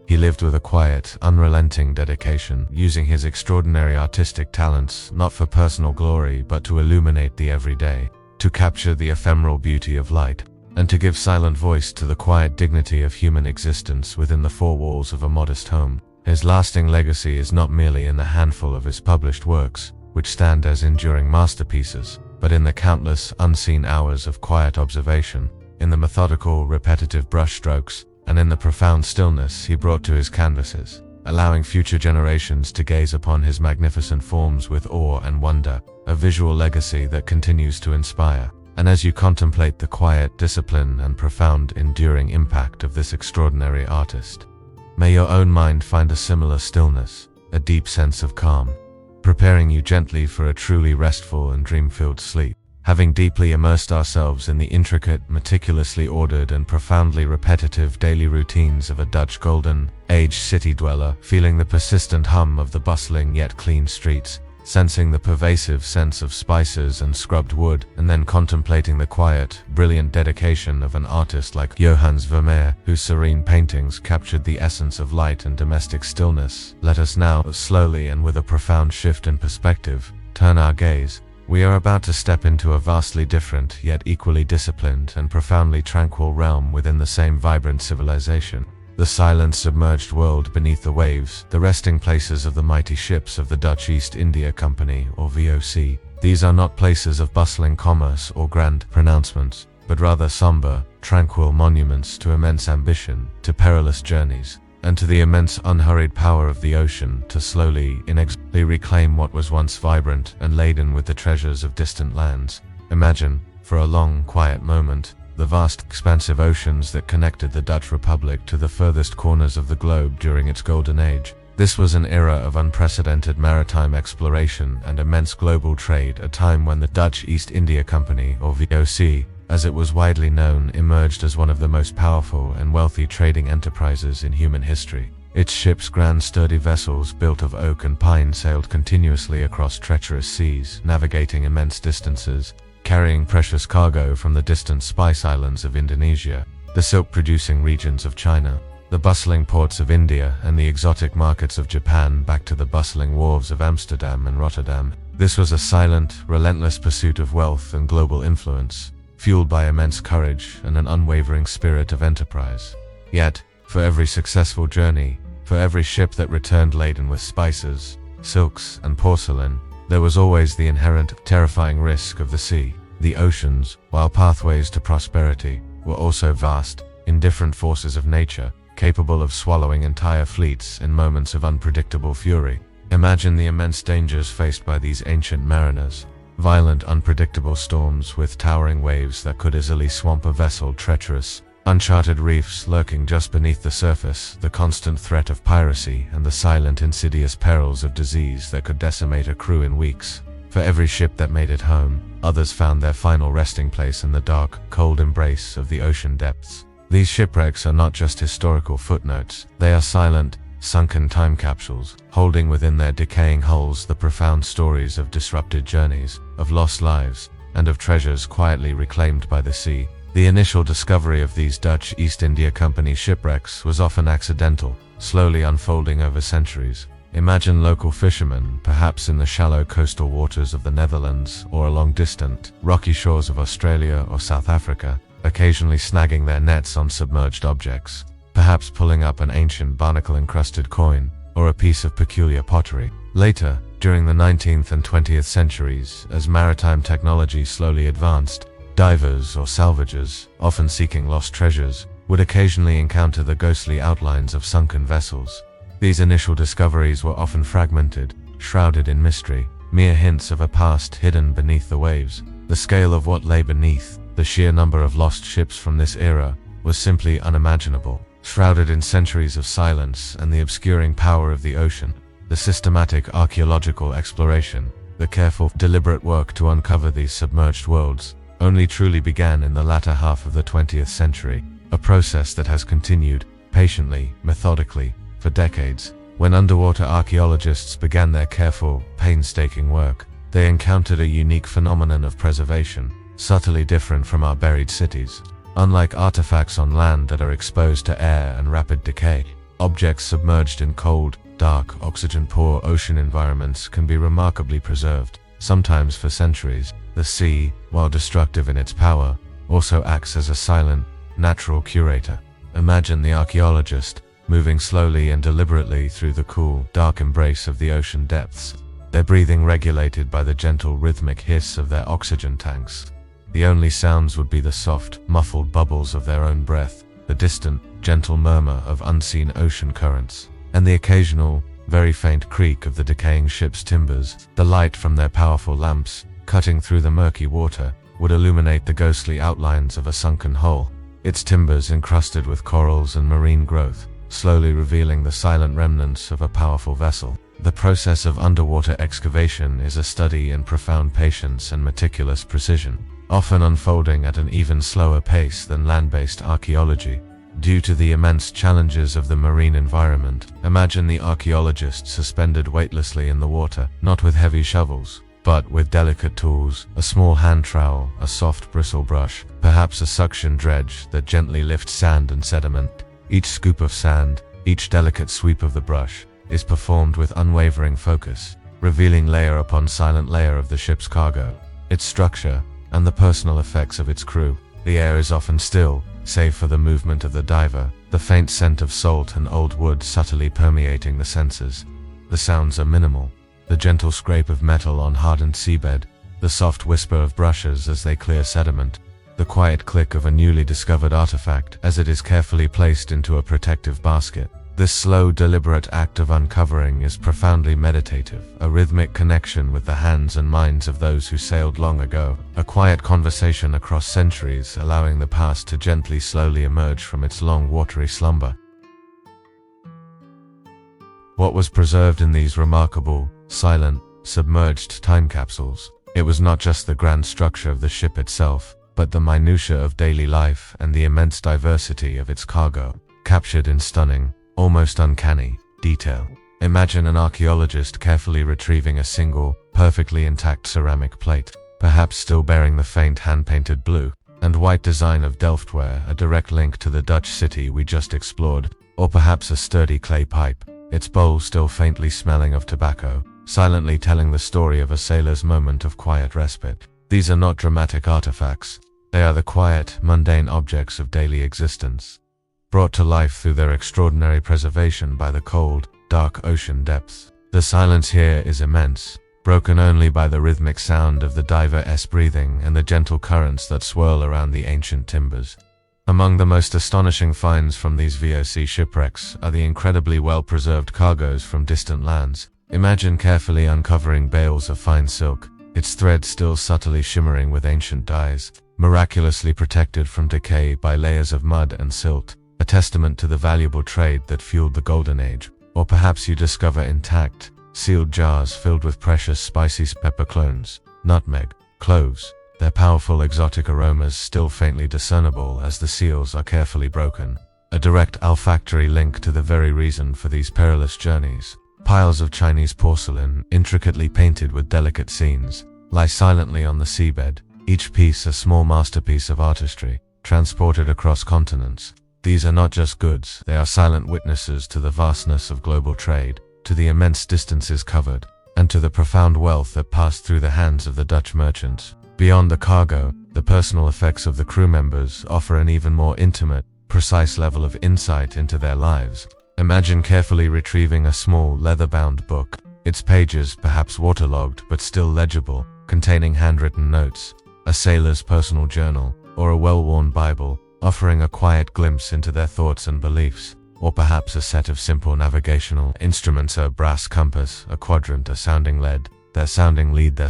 He lived with a quiet, unrelenting dedication, using his extraordinary artistic talents not for personal glory but to illuminate the everyday, to capture the ephemeral beauty of light, and to give silent voice to the quiet dignity of human existence within the four walls of a modest home. His lasting legacy is not merely in the handful of his published works, which stand as enduring masterpieces, but in the countless, unseen hours of quiet observation, in the methodical, repetitive brushstrokes, and in the profound stillness he brought to his canvases, allowing future generations to gaze upon his magnificent forms with awe and wonder, a visual legacy that continues to inspire. And as you contemplate the quiet discipline and profound enduring impact of this extraordinary artist, may your own mind find a similar stillness, a deep sense of calm, preparing you gently for a truly restful and dream-filled sleep. Having deeply immersed ourselves in the intricate, meticulously ordered and profoundly repetitive daily routines of a Dutch golden age city dweller, feeling the persistent hum of the bustling yet clean streets, sensing the pervasive sense of spices and scrubbed wood, and then contemplating the quiet, brilliant dedication of an artist like Johannes Vermeer, whose serene paintings captured the essence of light and domestic stillness, let us now, slowly and with a profound shift in perspective, turn our gaze. We are about to step into a vastly different, yet equally disciplined and profoundly tranquil realm within the same vibrant civilization. The silent, submerged world beneath the waves, the resting places of the mighty ships of the Dutch East India Company, or VOC. These are not places of bustling commerce or grand pronouncements, but rather somber, tranquil monuments to immense ambition, to perilous journeys, and to the immense unhurried power of the ocean to slowly, inexorably reclaim what was once vibrant and laden with the treasures of distant lands. Imagine, for a long, quiet moment, the vast, expansive oceans that connected the Dutch Republic to the furthest corners of the globe during its golden age. This was an era of unprecedented maritime exploration and immense global trade, a time when the Dutch East India Company, or VOC, as it was widely known, emerged as one of the most powerful and wealthy trading enterprises in human history. Its ships, grand sturdy vessels built of oak and pine, sailed continuously across treacherous seas, navigating immense distances, carrying precious cargo from the distant spice islands of Indonesia, the silk-producing regions of China, the bustling ports of India, and the exotic markets of Japan back to the bustling wharves of Amsterdam and Rotterdam. This was a silent, relentless pursuit of wealth and global influence, fueled by immense courage and an unwavering spirit of enterprise. Yet, for every successful journey, For every ship that returned laden with spices, silks, and porcelain, there was always the inherent, terrifying risk of the sea. The oceans, while pathways to prosperity, were also vast, indifferent forces of nature, capable of swallowing entire fleets in moments of unpredictable fury. Imagine the immense dangers faced by these ancient mariners. Violent, unpredictable storms with towering waves that could easily swamp a vessel, treacherous, uncharted reefs lurking just beneath the surface, the constant threat of piracy, and the silent, insidious perils of disease that could decimate a crew in weeks. For every ship that made it home, others found their final resting place in the dark, cold embrace of the ocean depths. These shipwrecks are not just historical footnotes, they are silent, sunken time capsules, holding within their decaying hulls the profound stories of disrupted journeys, of lost lives, and of treasures quietly reclaimed by the sea. The initial discovery of these Dutch East India Company shipwrecks was often accidental, slowly unfolding over centuries. Imagine local fishermen, perhaps in the shallow coastal waters of the Netherlands or along distant, rocky shores of Australia or South Africa, occasionally snagging their nets on submerged objects, perhaps pulling up an ancient barnacle-encrusted coin or a piece of peculiar pottery. Later, during the 19th and 20th centuries, as maritime technology slowly advanced, divers or salvagers, often seeking lost treasures, would occasionally encounter the ghostly outlines of sunken vessels. These initial discoveries were often fragmented, shrouded in mystery, mere hints of a past hidden beneath the waves. The scale of what lay beneath, the sheer number of lost ships from this era, was simply unimaginable. Shrouded in centuries of silence and the obscuring power of the ocean, the systematic archaeological exploration, the careful, deliberate work to uncover these submerged worlds, only truly began in the latter half of the 20th century, a process that has continued, patiently, methodically, for decades. When underwater archaeologists began their careful, painstaking work, they encountered a unique phenomenon of preservation, subtly different from our buried cities. Unlike artifacts on land that are exposed to air and rapid decay, objects submerged in cold, dark, oxygen-poor ocean environments can be remarkably preserved, sometimes for centuries. The sea, while destructive in its power, also acts as a silent, natural curator. Imagine the archaeologist, moving slowly and deliberately through the cool, dark embrace of the ocean depths, their breathing regulated by the gentle, rhythmic hiss of their oxygen tanks. The only sounds would be the soft, muffled bubbles of their own breath, the distant, gentle murmur of unseen ocean currents, and the occasional, very faint creak of the decaying ship's timbers. The light from their powerful lamps, cutting through the murky water, would illuminate the ghostly outlines of a sunken hull, its timbers encrusted with corals and marine growth, slowly revealing the silent remnants of a powerful vessel. The process of underwater excavation is a study in profound patience and meticulous precision, often unfolding at an even slower pace than land-based archaeology. Due to the immense challenges of the marine environment, imagine the archaeologist suspended weightlessly in the water, not with heavy shovels, but with delicate tools, a small hand trowel, a soft bristle brush, perhaps a suction dredge that gently lifts sand and sediment. Each scoop of sand, each delicate sweep of the brush, is performed with unwavering focus, revealing layer upon silent layer of the ship's cargo, its structure, and the personal effects of its crew. The air is often still, save for the movement of the diver, the faint scent of salt and old wood subtly permeating the senses. The sounds are minimal, the gentle scrape of metal on hardened seabed, the soft whisper of brushes as they clear sediment, the quiet click of a newly discovered artifact as it is carefully placed into a protective basket. This slow, deliberate act of uncovering is profoundly meditative, a rhythmic connection with the hands and minds of those who sailed long ago, a quiet conversation across centuries, allowing the past to gently, slowly emerge from its long, watery slumber. What was preserved in these remarkable, silent, submerged time capsules? It was not just the grand structure of the ship itself, but the minutiae of daily life and the immense diversity of its cargo, captured in stunning, almost uncanny, detail. Imagine an archaeologist carefully retrieving a single, perfectly intact ceramic plate, perhaps still bearing the faint hand-painted blue and white design of Delftware, a direct link to the Dutch city we just explored, or perhaps a sturdy clay pipe, its bowl still faintly smelling of tobacco, silently telling the story of a sailor's moment of quiet respite. These are not dramatic artifacts, they are the quiet, mundane objects of daily existence. brought to life through their extraordinary preservation by the cold, dark ocean depths. The silence here is immense, broken only by the rhythmic sound of the diver's breathing and the gentle currents that swirl around the ancient timbers. Among the most astonishing finds from these VOC shipwrecks are the incredibly well-preserved cargoes from distant lands. Imagine carefully uncovering bales of fine silk, its thread still subtly shimmering with ancient dyes, miraculously protected from decay by layers of mud and silt, a testament to the valuable trade that fueled the Golden Age. Or perhaps you discover intact, sealed jars filled with precious spicy peppercorns, nutmeg, cloves, their powerful exotic aromas still faintly discernible as the seals are carefully broken. A direct olfactory link to the very reason for these perilous journeys. Piles of Chinese porcelain, intricately painted with delicate scenes, lie silently on the seabed, each piece a small masterpiece of artistry, transported across continents. These are not just goods, they are silent witnesses to the vastness of global trade, to the immense distances covered, and to the profound wealth that passed through the hands of the Dutch merchants. Beyond the cargo, the personal effects of the crew members offer an even more intimate, precise level of insight into their lives. Imagine carefully retrieving a small, leather-bound book, its pages perhaps waterlogged but still legible, containing handwritten notes, a sailor's personal journal, or a well-worn Bible, offering a quiet glimpse into their thoughts and beliefs. Or perhaps a set of simple navigational instruments, a brass compass, a quadrant, a sounding lead, their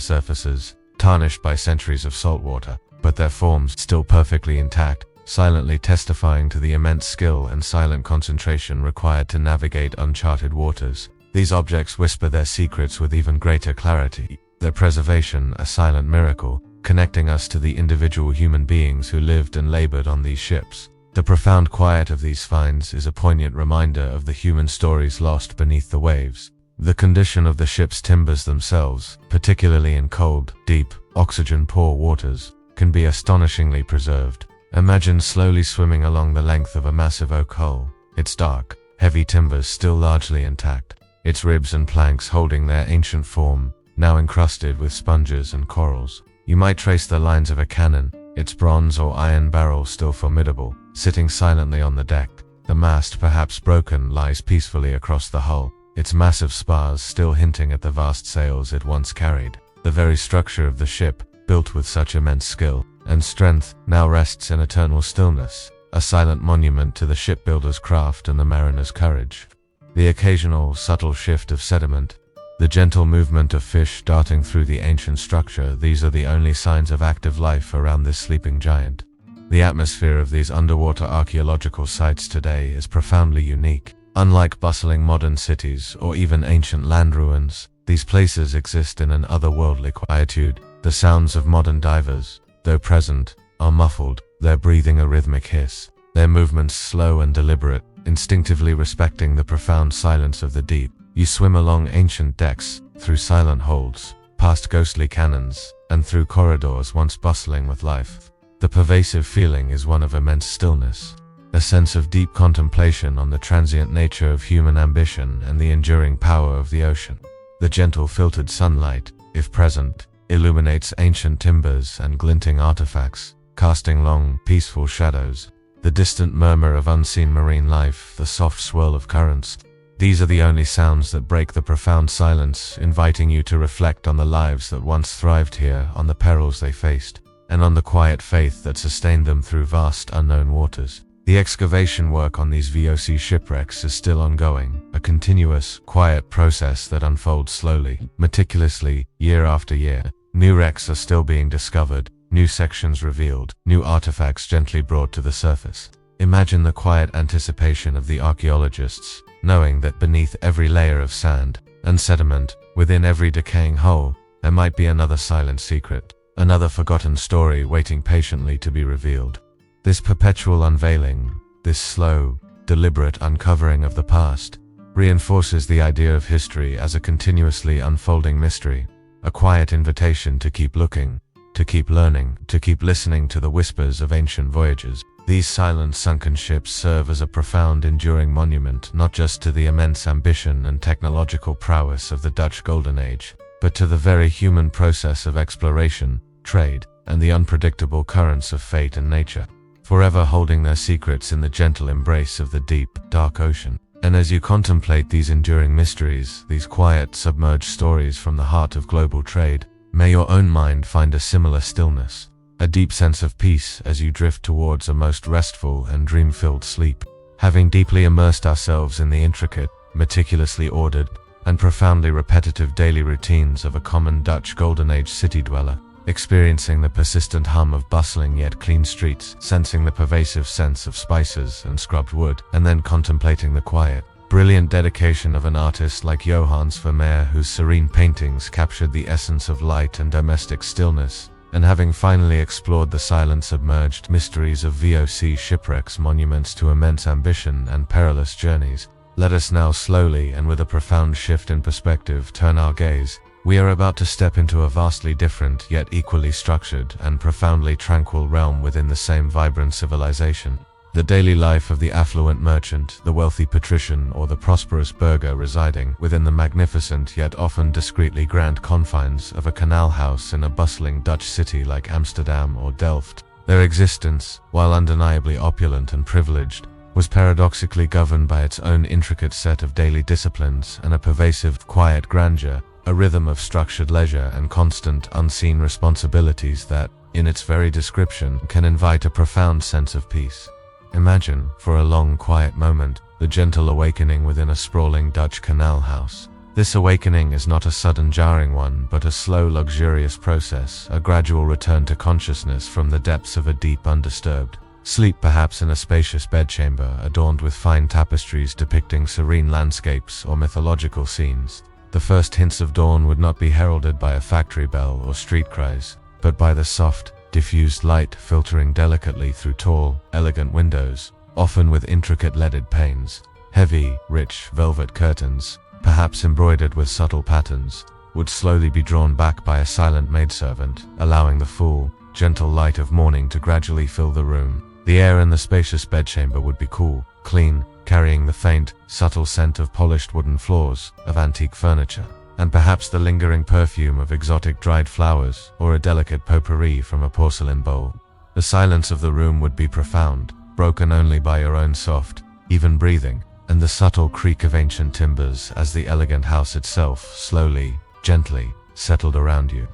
surfaces, tarnished by centuries of salt water, but their forms still perfectly intact, silently testifying to the immense skill and silent concentration required to navigate uncharted waters. These objects whisper their secrets with even greater clarity, their preservation a silent miracle, connecting us to the individual human beings who lived and labored on these ships. The profound quiet of these finds is a poignant reminder of the human stories lost beneath the waves. The condition of the ship's timbers themselves, particularly in cold, deep, oxygen-poor waters, can be astonishingly preserved. Imagine slowly swimming along the length of a massive oak hull, its dark, heavy timbers still largely intact, its ribs and planks holding their ancient form, now encrusted with sponges and corals. You might trace the lines of a cannon, its bronze or iron barrel still formidable, sitting silently on the deck. The mast, perhaps broken, lies peacefully across the hull, its massive spars still hinting at the vast sails it once carried. The very structure of the ship, built with such immense skill and strength, now rests in eternal stillness, a silent monument to the shipbuilder's craft and the mariner's courage. The occasional, subtle shift of sediment, the gentle movement of fish darting through the ancient structure, these are the only signs of active life around this sleeping giant. The atmosphere of these underwater archaeological sites today is profoundly unique. Unlike bustling modern cities or even ancient land ruins, these places exist in an otherworldly quietude. The sounds of modern divers, though present, are muffled, their breathing a rhythmic hiss, their movements slow and deliberate, instinctively respecting the profound silence of the deep. You swim along ancient decks, through silent holds, past ghostly cannons, and through corridors once bustling with life. The pervasive feeling is one of immense stillness, a sense of deep contemplation on the transient nature of human ambition and the enduring power of the ocean. The gentle filtered sunlight, if present, illuminates ancient timbers and glinting artifacts, casting long, peaceful shadows. The distant murmur of unseen marine life, the soft swirl of currents, these are the only sounds that break the profound silence, inviting you to reflect on the lives that once thrived here, on the perils they faced, and on the quiet faith that sustained them through vast, unknown waters. The excavation work on these VOC shipwrecks is still ongoing, a continuous, quiet process that unfolds slowly, meticulously, year after year. New wrecks are still being discovered, new sections revealed, new artifacts gently brought to the surface. Imagine the quiet anticipation of the archaeologists, knowing that beneath every layer of sand and sediment, within every decaying hull, there might be another silent secret, another forgotten story waiting patiently to be revealed. This perpetual unveiling, this slow, deliberate uncovering of the past, reinforces the idea of history as a continuously unfolding mystery, a quiet invitation to keep looking, to keep learning, to keep listening to the whispers of ancient voyages. These silent sunken ships serve as a profound enduring monument not just to the immense ambition and technological prowess of the Dutch Golden Age, but to the very human process of exploration, trade, and the unpredictable currents of fate and nature. forever holding their secrets in the gentle embrace of the deep, dark ocean. And as you contemplate these enduring mysteries, these quiet, submerged stories from the heart of global trade, may your own mind find a similar stillness, a deep sense of peace as you drift towards a most restful and dream-filled sleep. Having deeply immersed ourselves in the intricate, meticulously ordered, and profoundly repetitive daily routines of a common Dutch Golden Age city dweller, experiencing the persistent hum of bustling yet clean streets, sensing the pervasive sense of spices and scrubbed wood, and then contemplating the quiet, brilliant dedication of an artist like Johannes Vermeer, whose serene paintings captured the essence of light and domestic stillness, and having finally explored the silent submerged mysteries of VOC shipwrecks, monuments to immense ambition and perilous journeys, let us now slowly and with a profound shift in perspective turn our gaze. We are about to step into a vastly different yet equally structured and profoundly tranquil realm within the same vibrant civilization. The daily life of the affluent merchant, the wealthy patrician, or the prosperous burgher residing within the magnificent yet often discreetly grand confines of a canal house in a bustling Dutch city like Amsterdam or Delft. Their existence, while undeniably opulent and privileged, was paradoxically governed by its own intricate set of daily disciplines and a pervasive, quiet grandeur, a rhythm of structured leisure and constant, unseen responsibilities that, in its very description, can invite a profound sense of peace. Imagine, for a long, quiet moment, the gentle awakening within a sprawling Dutch canal house. This awakening is not a sudden jarring one, but a slow, luxurious process, a gradual return to consciousness from the depths of a deep, undisturbed sleep, perhaps in a spacious bedchamber adorned with fine tapestries depicting serene landscapes or mythological scenes. The first hints of dawn would not be heralded by a factory bell or street cries, but by the soft, diffused light filtering delicately through tall, elegant windows, often with intricate leaded panes. Heavy, rich velvet curtains, perhaps embroidered with subtle patterns, would slowly be drawn back by a silent maidservant, allowing the full, gentle light of morning to gradually fill the room. The air in the spacious bedchamber would be cool, clean, carrying the faint, subtle scent of polished wooden floors, of antique furniture, and perhaps the lingering perfume of exotic dried flowers or a delicate potpourri from a porcelain bowl. The silence of the room would be profound, broken only by your own soft, even breathing, and the subtle creak of ancient timbers as the elegant house itself slowly, gently, settled around you.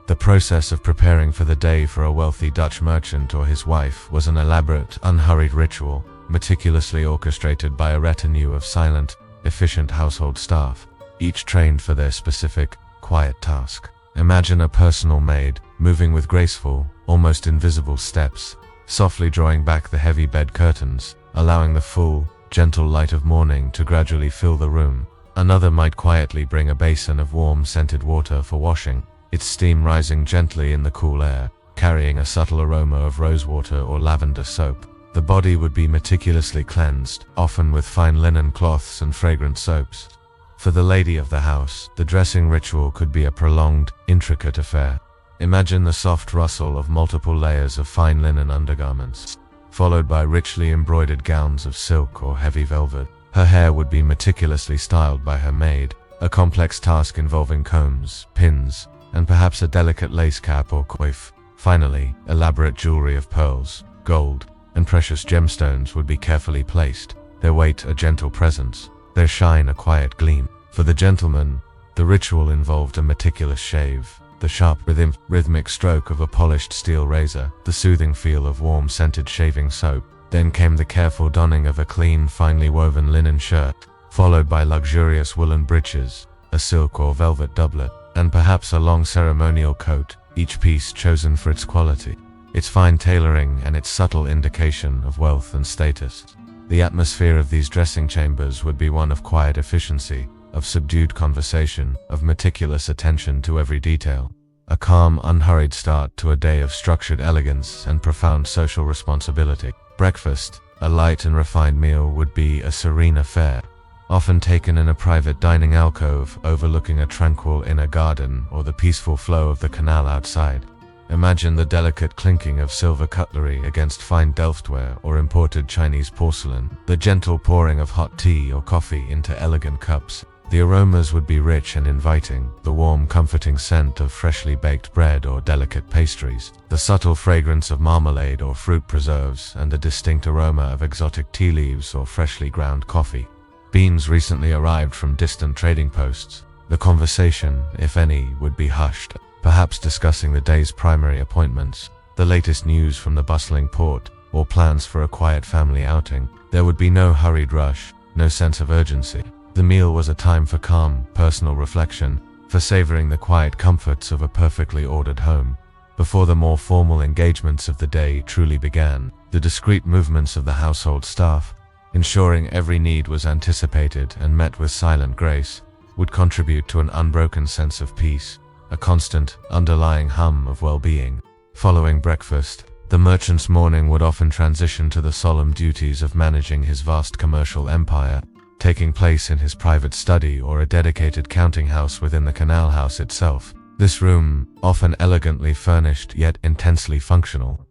The process of preparing for the day for a wealthy Dutch merchant or his wife was an elaborate, unhurried ritual, meticulously orchestrated by a retinue of silent, efficient household staff, each trained for their specific, quiet task. Imagine a personal maid, moving with graceful, almost invisible steps, softly drawing back the heavy bed curtains, allowing the full, gentle light of morning to gradually fill the room. Another might quietly bring a basin of warm, scented water for washing, its steam rising gently in the cool air, carrying a subtle aroma of rosewater or lavender soap. The body would be meticulously cleansed, often with fine linen cloths and fragrant soaps. For the lady of the house, the dressing ritual could be a prolonged, intricate affair. Imagine the soft rustle of multiple layers of fine linen undergarments, followed by richly embroidered gowns of silk or heavy velvet. Her hair would be meticulously styled by her maid, a complex task involving combs, pins, and perhaps a delicate lace cap or coif. Finally, elaborate jewelry of pearls, gold, and precious gemstones would be carefully placed, their weight a gentle presence, their shine a quiet gleam. For the gentleman, the ritual involved a meticulous shave, the sharp rhythmic stroke of a polished steel razor, the soothing feel of warm scented shaving soap. Then came the careful donning of a clean, finely woven linen shirt, followed by luxurious woolen breeches, a silk or velvet doublet, and perhaps a long ceremonial coat, each piece chosen for its quality, its fine tailoring, and its subtle indication of wealth and status. The atmosphere of these dressing chambers would be one of quiet efficiency, of subdued conversation, of meticulous attention to every detail. A calm, unhurried start to a day of structured elegance and profound social responsibility. Breakfast, a light and refined meal, would be a serene affair, often taken in a private dining alcove overlooking a tranquil inner garden or the peaceful flow of the canal outside. Imagine the delicate clinking of silver cutlery against fine Delftware or imported Chinese porcelain, the gentle pouring of hot tea or coffee into elegant cups, The aromas would be rich and inviting, the warm, comforting scent of freshly baked bread or delicate pastries, the subtle fragrance of marmalade or fruit preserves, and the distinct aroma of exotic tea leaves or freshly ground coffee. Beans recently arrived from distant trading posts. The conversation, if any, would be hushed, perhaps discussing the day's primary appointments, the latest news from the bustling port, or plans for a quiet family outing. There would be no hurried rush, no sense of urgency. The meal was a time for calm, personal reflection, for savoring the quiet comforts of a perfectly ordered home. Before the more formal engagements of the day truly began, the discreet movements of the household staff, ensuring every need was anticipated and met with silent grace, would contribute to an unbroken sense of peace, a constant, underlying hum of well-being. Following breakfast, the merchant's morning would often transition to the solemn duties of managing his vast commercial empire, taking place in his private study or a dedicated counting house within the canal house itself. This room, often elegantly furnished yet intensely functional,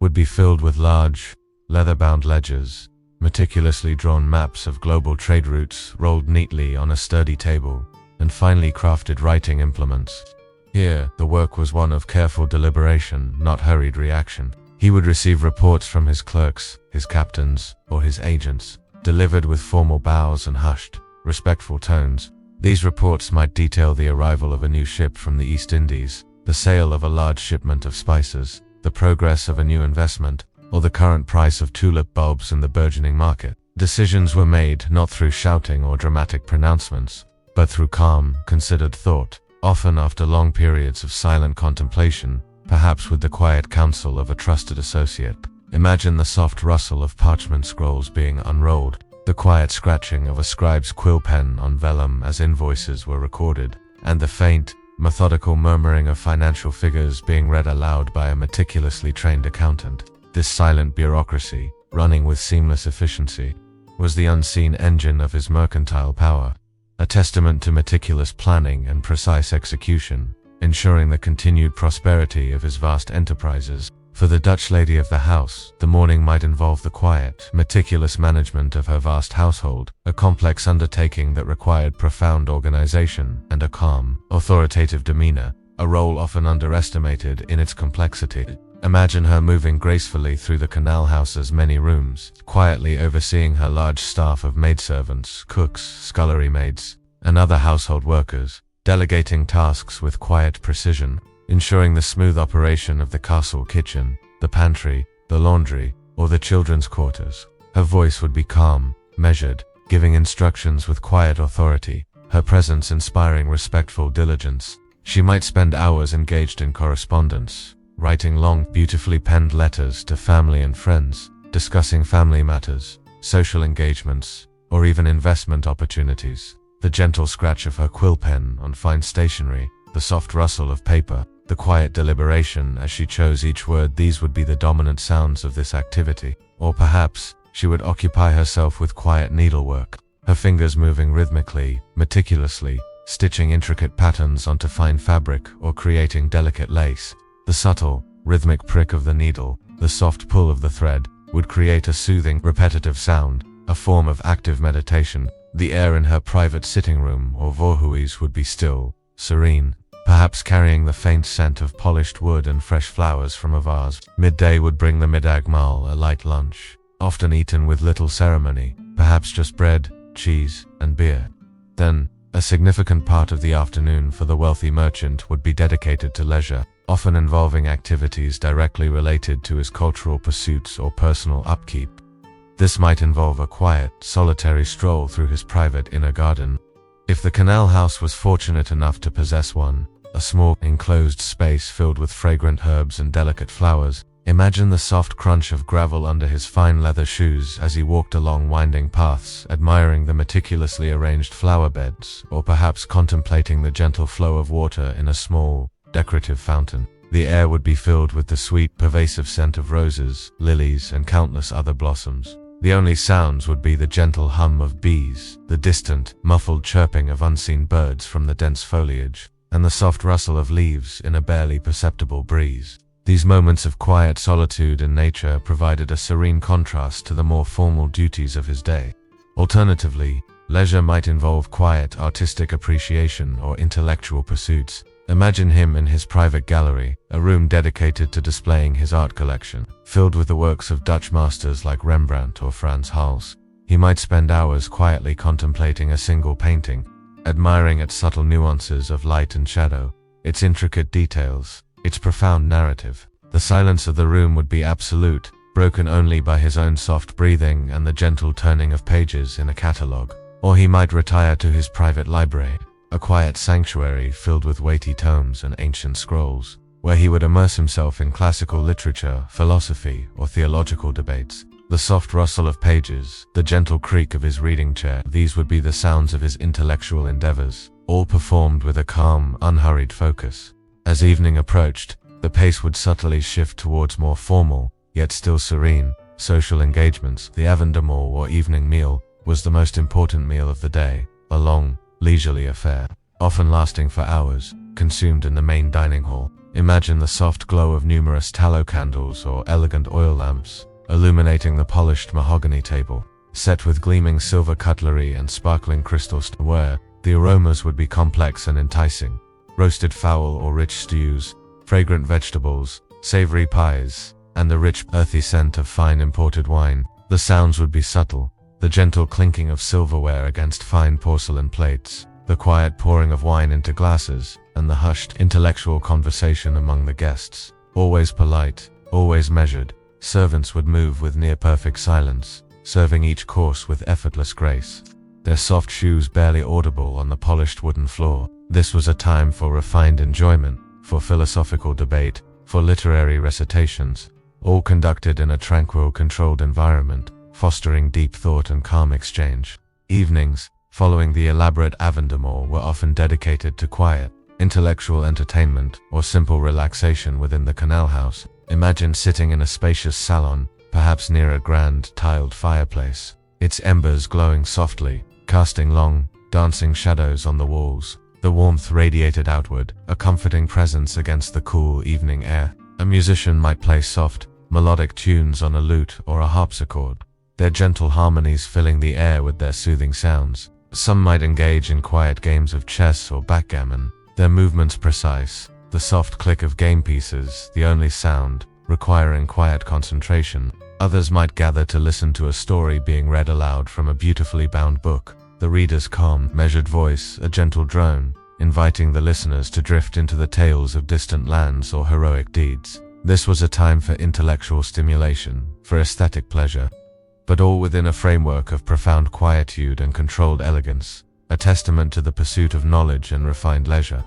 would be filled with large, leather-bound ledgers, meticulously drawn maps of global trade routes rolled neatly on a sturdy table, and finely crafted writing implements. Here, the work was one of careful deliberation, not hurried reaction. He would receive reports from his clerks, his captains, or his agents, delivered with formal bows and hushed, respectful tones. These reports might detail the arrival of a new ship from the East Indies, the sale of a large shipment of spices, the progress of a new investment, or the current price of tulip bulbs in the burgeoning market. Decisions were made not through shouting or dramatic pronouncements, but through calm, considered thought, often after long periods of silent contemplation, perhaps with the quiet counsel of a trusted associate. Imagine the soft rustle of parchment scrolls being unrolled, the quiet scratching of a scribe's quill pen on vellum as invoices were recorded, and the faint, methodical murmuring of financial figures being read aloud by a meticulously trained accountant. This silent bureaucracy, running with seamless efficiency, was the unseen engine of his mercantile power, a testament to meticulous planning and precise execution, ensuring the continued prosperity of his vast enterprises. For the Dutch lady of the house, the morning might involve the quiet, meticulous management of her vast household, a complex undertaking that required profound organization and a calm, authoritative demeanor, a role often underestimated in its complexity. Imagine her moving gracefully through the canal house's many rooms, quietly overseeing her large staff of maidservants, cooks, scullery maids, and other household workers, delegating tasks with quiet precision, ensuring the smooth operation of the castle kitchen, the pantry, the laundry, or the children's quarters. Her voice would be calm, measured, giving instructions with quiet authority, her presence inspiring respectful diligence. She might spend hours engaged in correspondence, writing long, beautifully penned letters to family and friends, discussing family matters, social engagements, or even investment opportunities. The gentle scratch of her quill pen on fine stationery, the soft rustle of paper, the quiet deliberation as she chose each word, these would be the dominant sounds of this activity. Or perhaps, she would occupy herself with quiet needlework, her fingers moving rhythmically, meticulously, stitching intricate patterns onto fine fabric or creating delicate lace. The subtle, rhythmic prick of the needle, the soft pull of the thread, would create a soothing, repetitive sound, a form of active meditation. The air in her private sitting room or vorhuis would be still, serene, perhaps carrying the faint scent of polished wood and fresh flowers from a vase. Midday would bring the middagmaal, a light lunch, often eaten with little ceremony, perhaps just bread, cheese, and beer. Then, a significant part of the afternoon for the wealthy merchant would be dedicated to leisure, often involving activities directly related to his cultural pursuits or personal upkeep. This might involve a quiet, solitary stroll through his private inner garden. If the canal house was fortunate enough to possess one, a small, enclosed space filled with fragrant herbs and delicate flowers, imagine the soft crunch of gravel under his fine leather shoes as he walked along winding paths, admiring the meticulously arranged flower beds, or perhaps contemplating the gentle flow of water in a small, decorative fountain. The air would be filled with the sweet, pervasive scent of roses, lilies, and countless other blossoms. The only sounds would be the gentle hum of bees, the distant, muffled chirping of unseen birds from the dense foliage, and the soft rustle of leaves in a barely perceptible breeze. These moments of quiet solitude in nature provided a serene contrast to the more formal duties of his day. Alternatively, Leisure might involve quiet, artistic appreciation or intellectual pursuits. Imagine him in his private gallery, a room dedicated to displaying his art collection, filled with the works of Dutch masters like Rembrandt or Frans Hals. He might spend hours quietly contemplating a single painting, admiring its subtle nuances of light and shadow, its intricate details, its profound narrative. The silence of the room would be absolute, broken only by his own soft breathing and the gentle turning of pages in a catalogue. Or he might retire to his private library, a quiet sanctuary filled with weighty tomes and ancient scrolls, where he would immerse himself in classical literature, philosophy, or theological debates. The soft rustle of pages, the gentle creak of his reading chair, these would be the sounds of his intellectual endeavors, all performed with a calm, unhurried focus. As evening approached, the pace would subtly shift towards more formal, yet still serene, social engagements. The avondement or evening meal was the most important meal of the day, a long, leisurely affair, often lasting for hours, consumed in the main dining hall. Imagine the soft glow of numerous tallow candles or elegant oil lamps, illuminating the polished mahogany table, set with gleaming silver cutlery and sparkling crystal ware. The aromas would be complex and enticing. Roasted fowl or rich stews, fragrant vegetables, savory pies, and the rich, earthy scent of fine imported wine. The sounds would be subtle, the gentle clinking of silverware against fine porcelain plates, the quiet pouring of wine into glasses, and the hushed, intellectual conversation among the guests. Always polite, always measured, servants would move with near-perfect silence, serving each course with effortless grace, their soft shoes barely audible on the polished wooden floor. This was a time for refined enjoyment, for philosophical debate, for literary recitations, all conducted in a tranquil, controlled environment, fostering deep thought and calm exchange. Evenings, following the elaborate avondement, were often dedicated to quiet, intellectual entertainment or simple relaxation within the canal house. Imagine sitting in a spacious salon, perhaps near a grand, tiled fireplace, its embers glowing softly, casting long, dancing shadows on the walls. The warmth radiated outward, a comforting presence against the cool evening air. A musician might play soft, melodic tunes on a lute or a harpsichord, their gentle harmonies filling the air with their soothing sounds. Some might engage in quiet games of chess or backgammon, their movements precise, the soft click of game pieces the only sound, requiring quiet concentration. Others might gather to listen to a story being read aloud from a beautifully bound book, the reader's calm, measured voice a gentle drone, inviting the listeners to drift into the tales of distant lands or heroic deeds. This was a time for intellectual stimulation, for aesthetic pleasure, but all within a framework of profound quietude and controlled elegance, a testament to the pursuit of knowledge and refined leisure.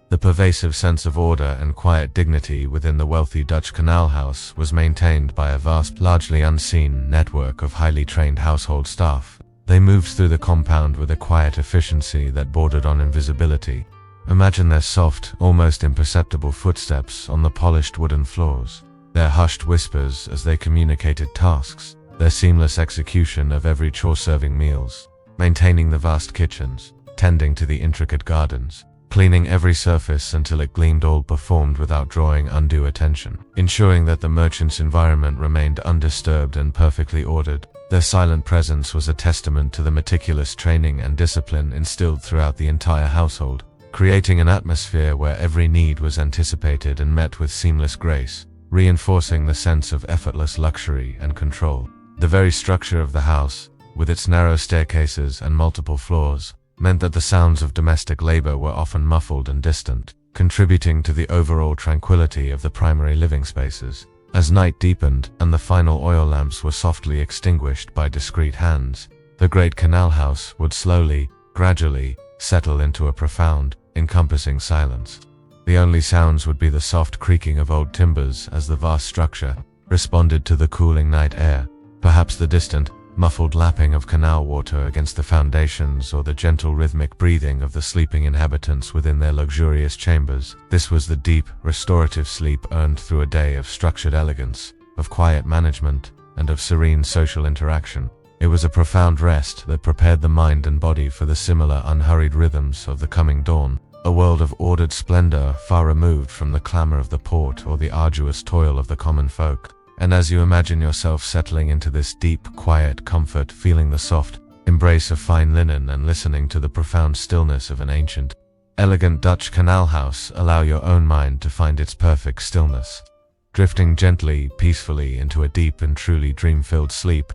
The pervasive sense of order and quiet dignity within the wealthy Dutch canal house was maintained by a vast, largely unseen network of highly trained household staff. They moved through the compound with a quiet efficiency that bordered on invisibility. Imagine their soft, almost imperceptible footsteps on the polished wooden floors, their hushed whispers as they communicated tasks, their seamless execution of every chore, serving meals, maintaining the vast kitchens, tending to the intricate gardens, cleaning every surface until it gleamed, all performed without drawing undue attention, ensuring that the merchant's environment remained undisturbed and perfectly ordered. Their silent presence was a testament to the meticulous training and discipline instilled throughout the entire household, creating an atmosphere where every need was anticipated and met with seamless grace, reinforcing the sense of effortless luxury and control. The very structure of the house, with its narrow staircases and multiple floors, meant that the sounds of domestic labor were often muffled and distant, contributing to the overall tranquility of the primary living spaces. As night deepened and the final oil lamps were softly extinguished by discreet hands, the great canal house would slowly, gradually, settle into a profound, encompassing silence. The only sounds would be the soft creaking of old timbers as the vast structure responded to the cooling night air, perhaps the distant, muffled lapping of canal water against the foundations or the gentle rhythmic breathing of the sleeping inhabitants within their luxurious chambers. This was the deep, restorative sleep earned through a day of structured elegance, of quiet management, and of serene social interaction. It was a profound rest that prepared the mind and body for the similar unhurried rhythms of the coming dawn, a world of ordered splendor far removed from the clamor of the port or the arduous toil of the common folk. And as you imagine yourself settling into this deep, quiet comfort, feeling the soft, embrace of fine linen and listening to the profound stillness of an ancient, elegant Dutch canal house, allow your own mind to find its perfect stillness. Drifting gently, peacefully into a deep and truly dream-filled sleep,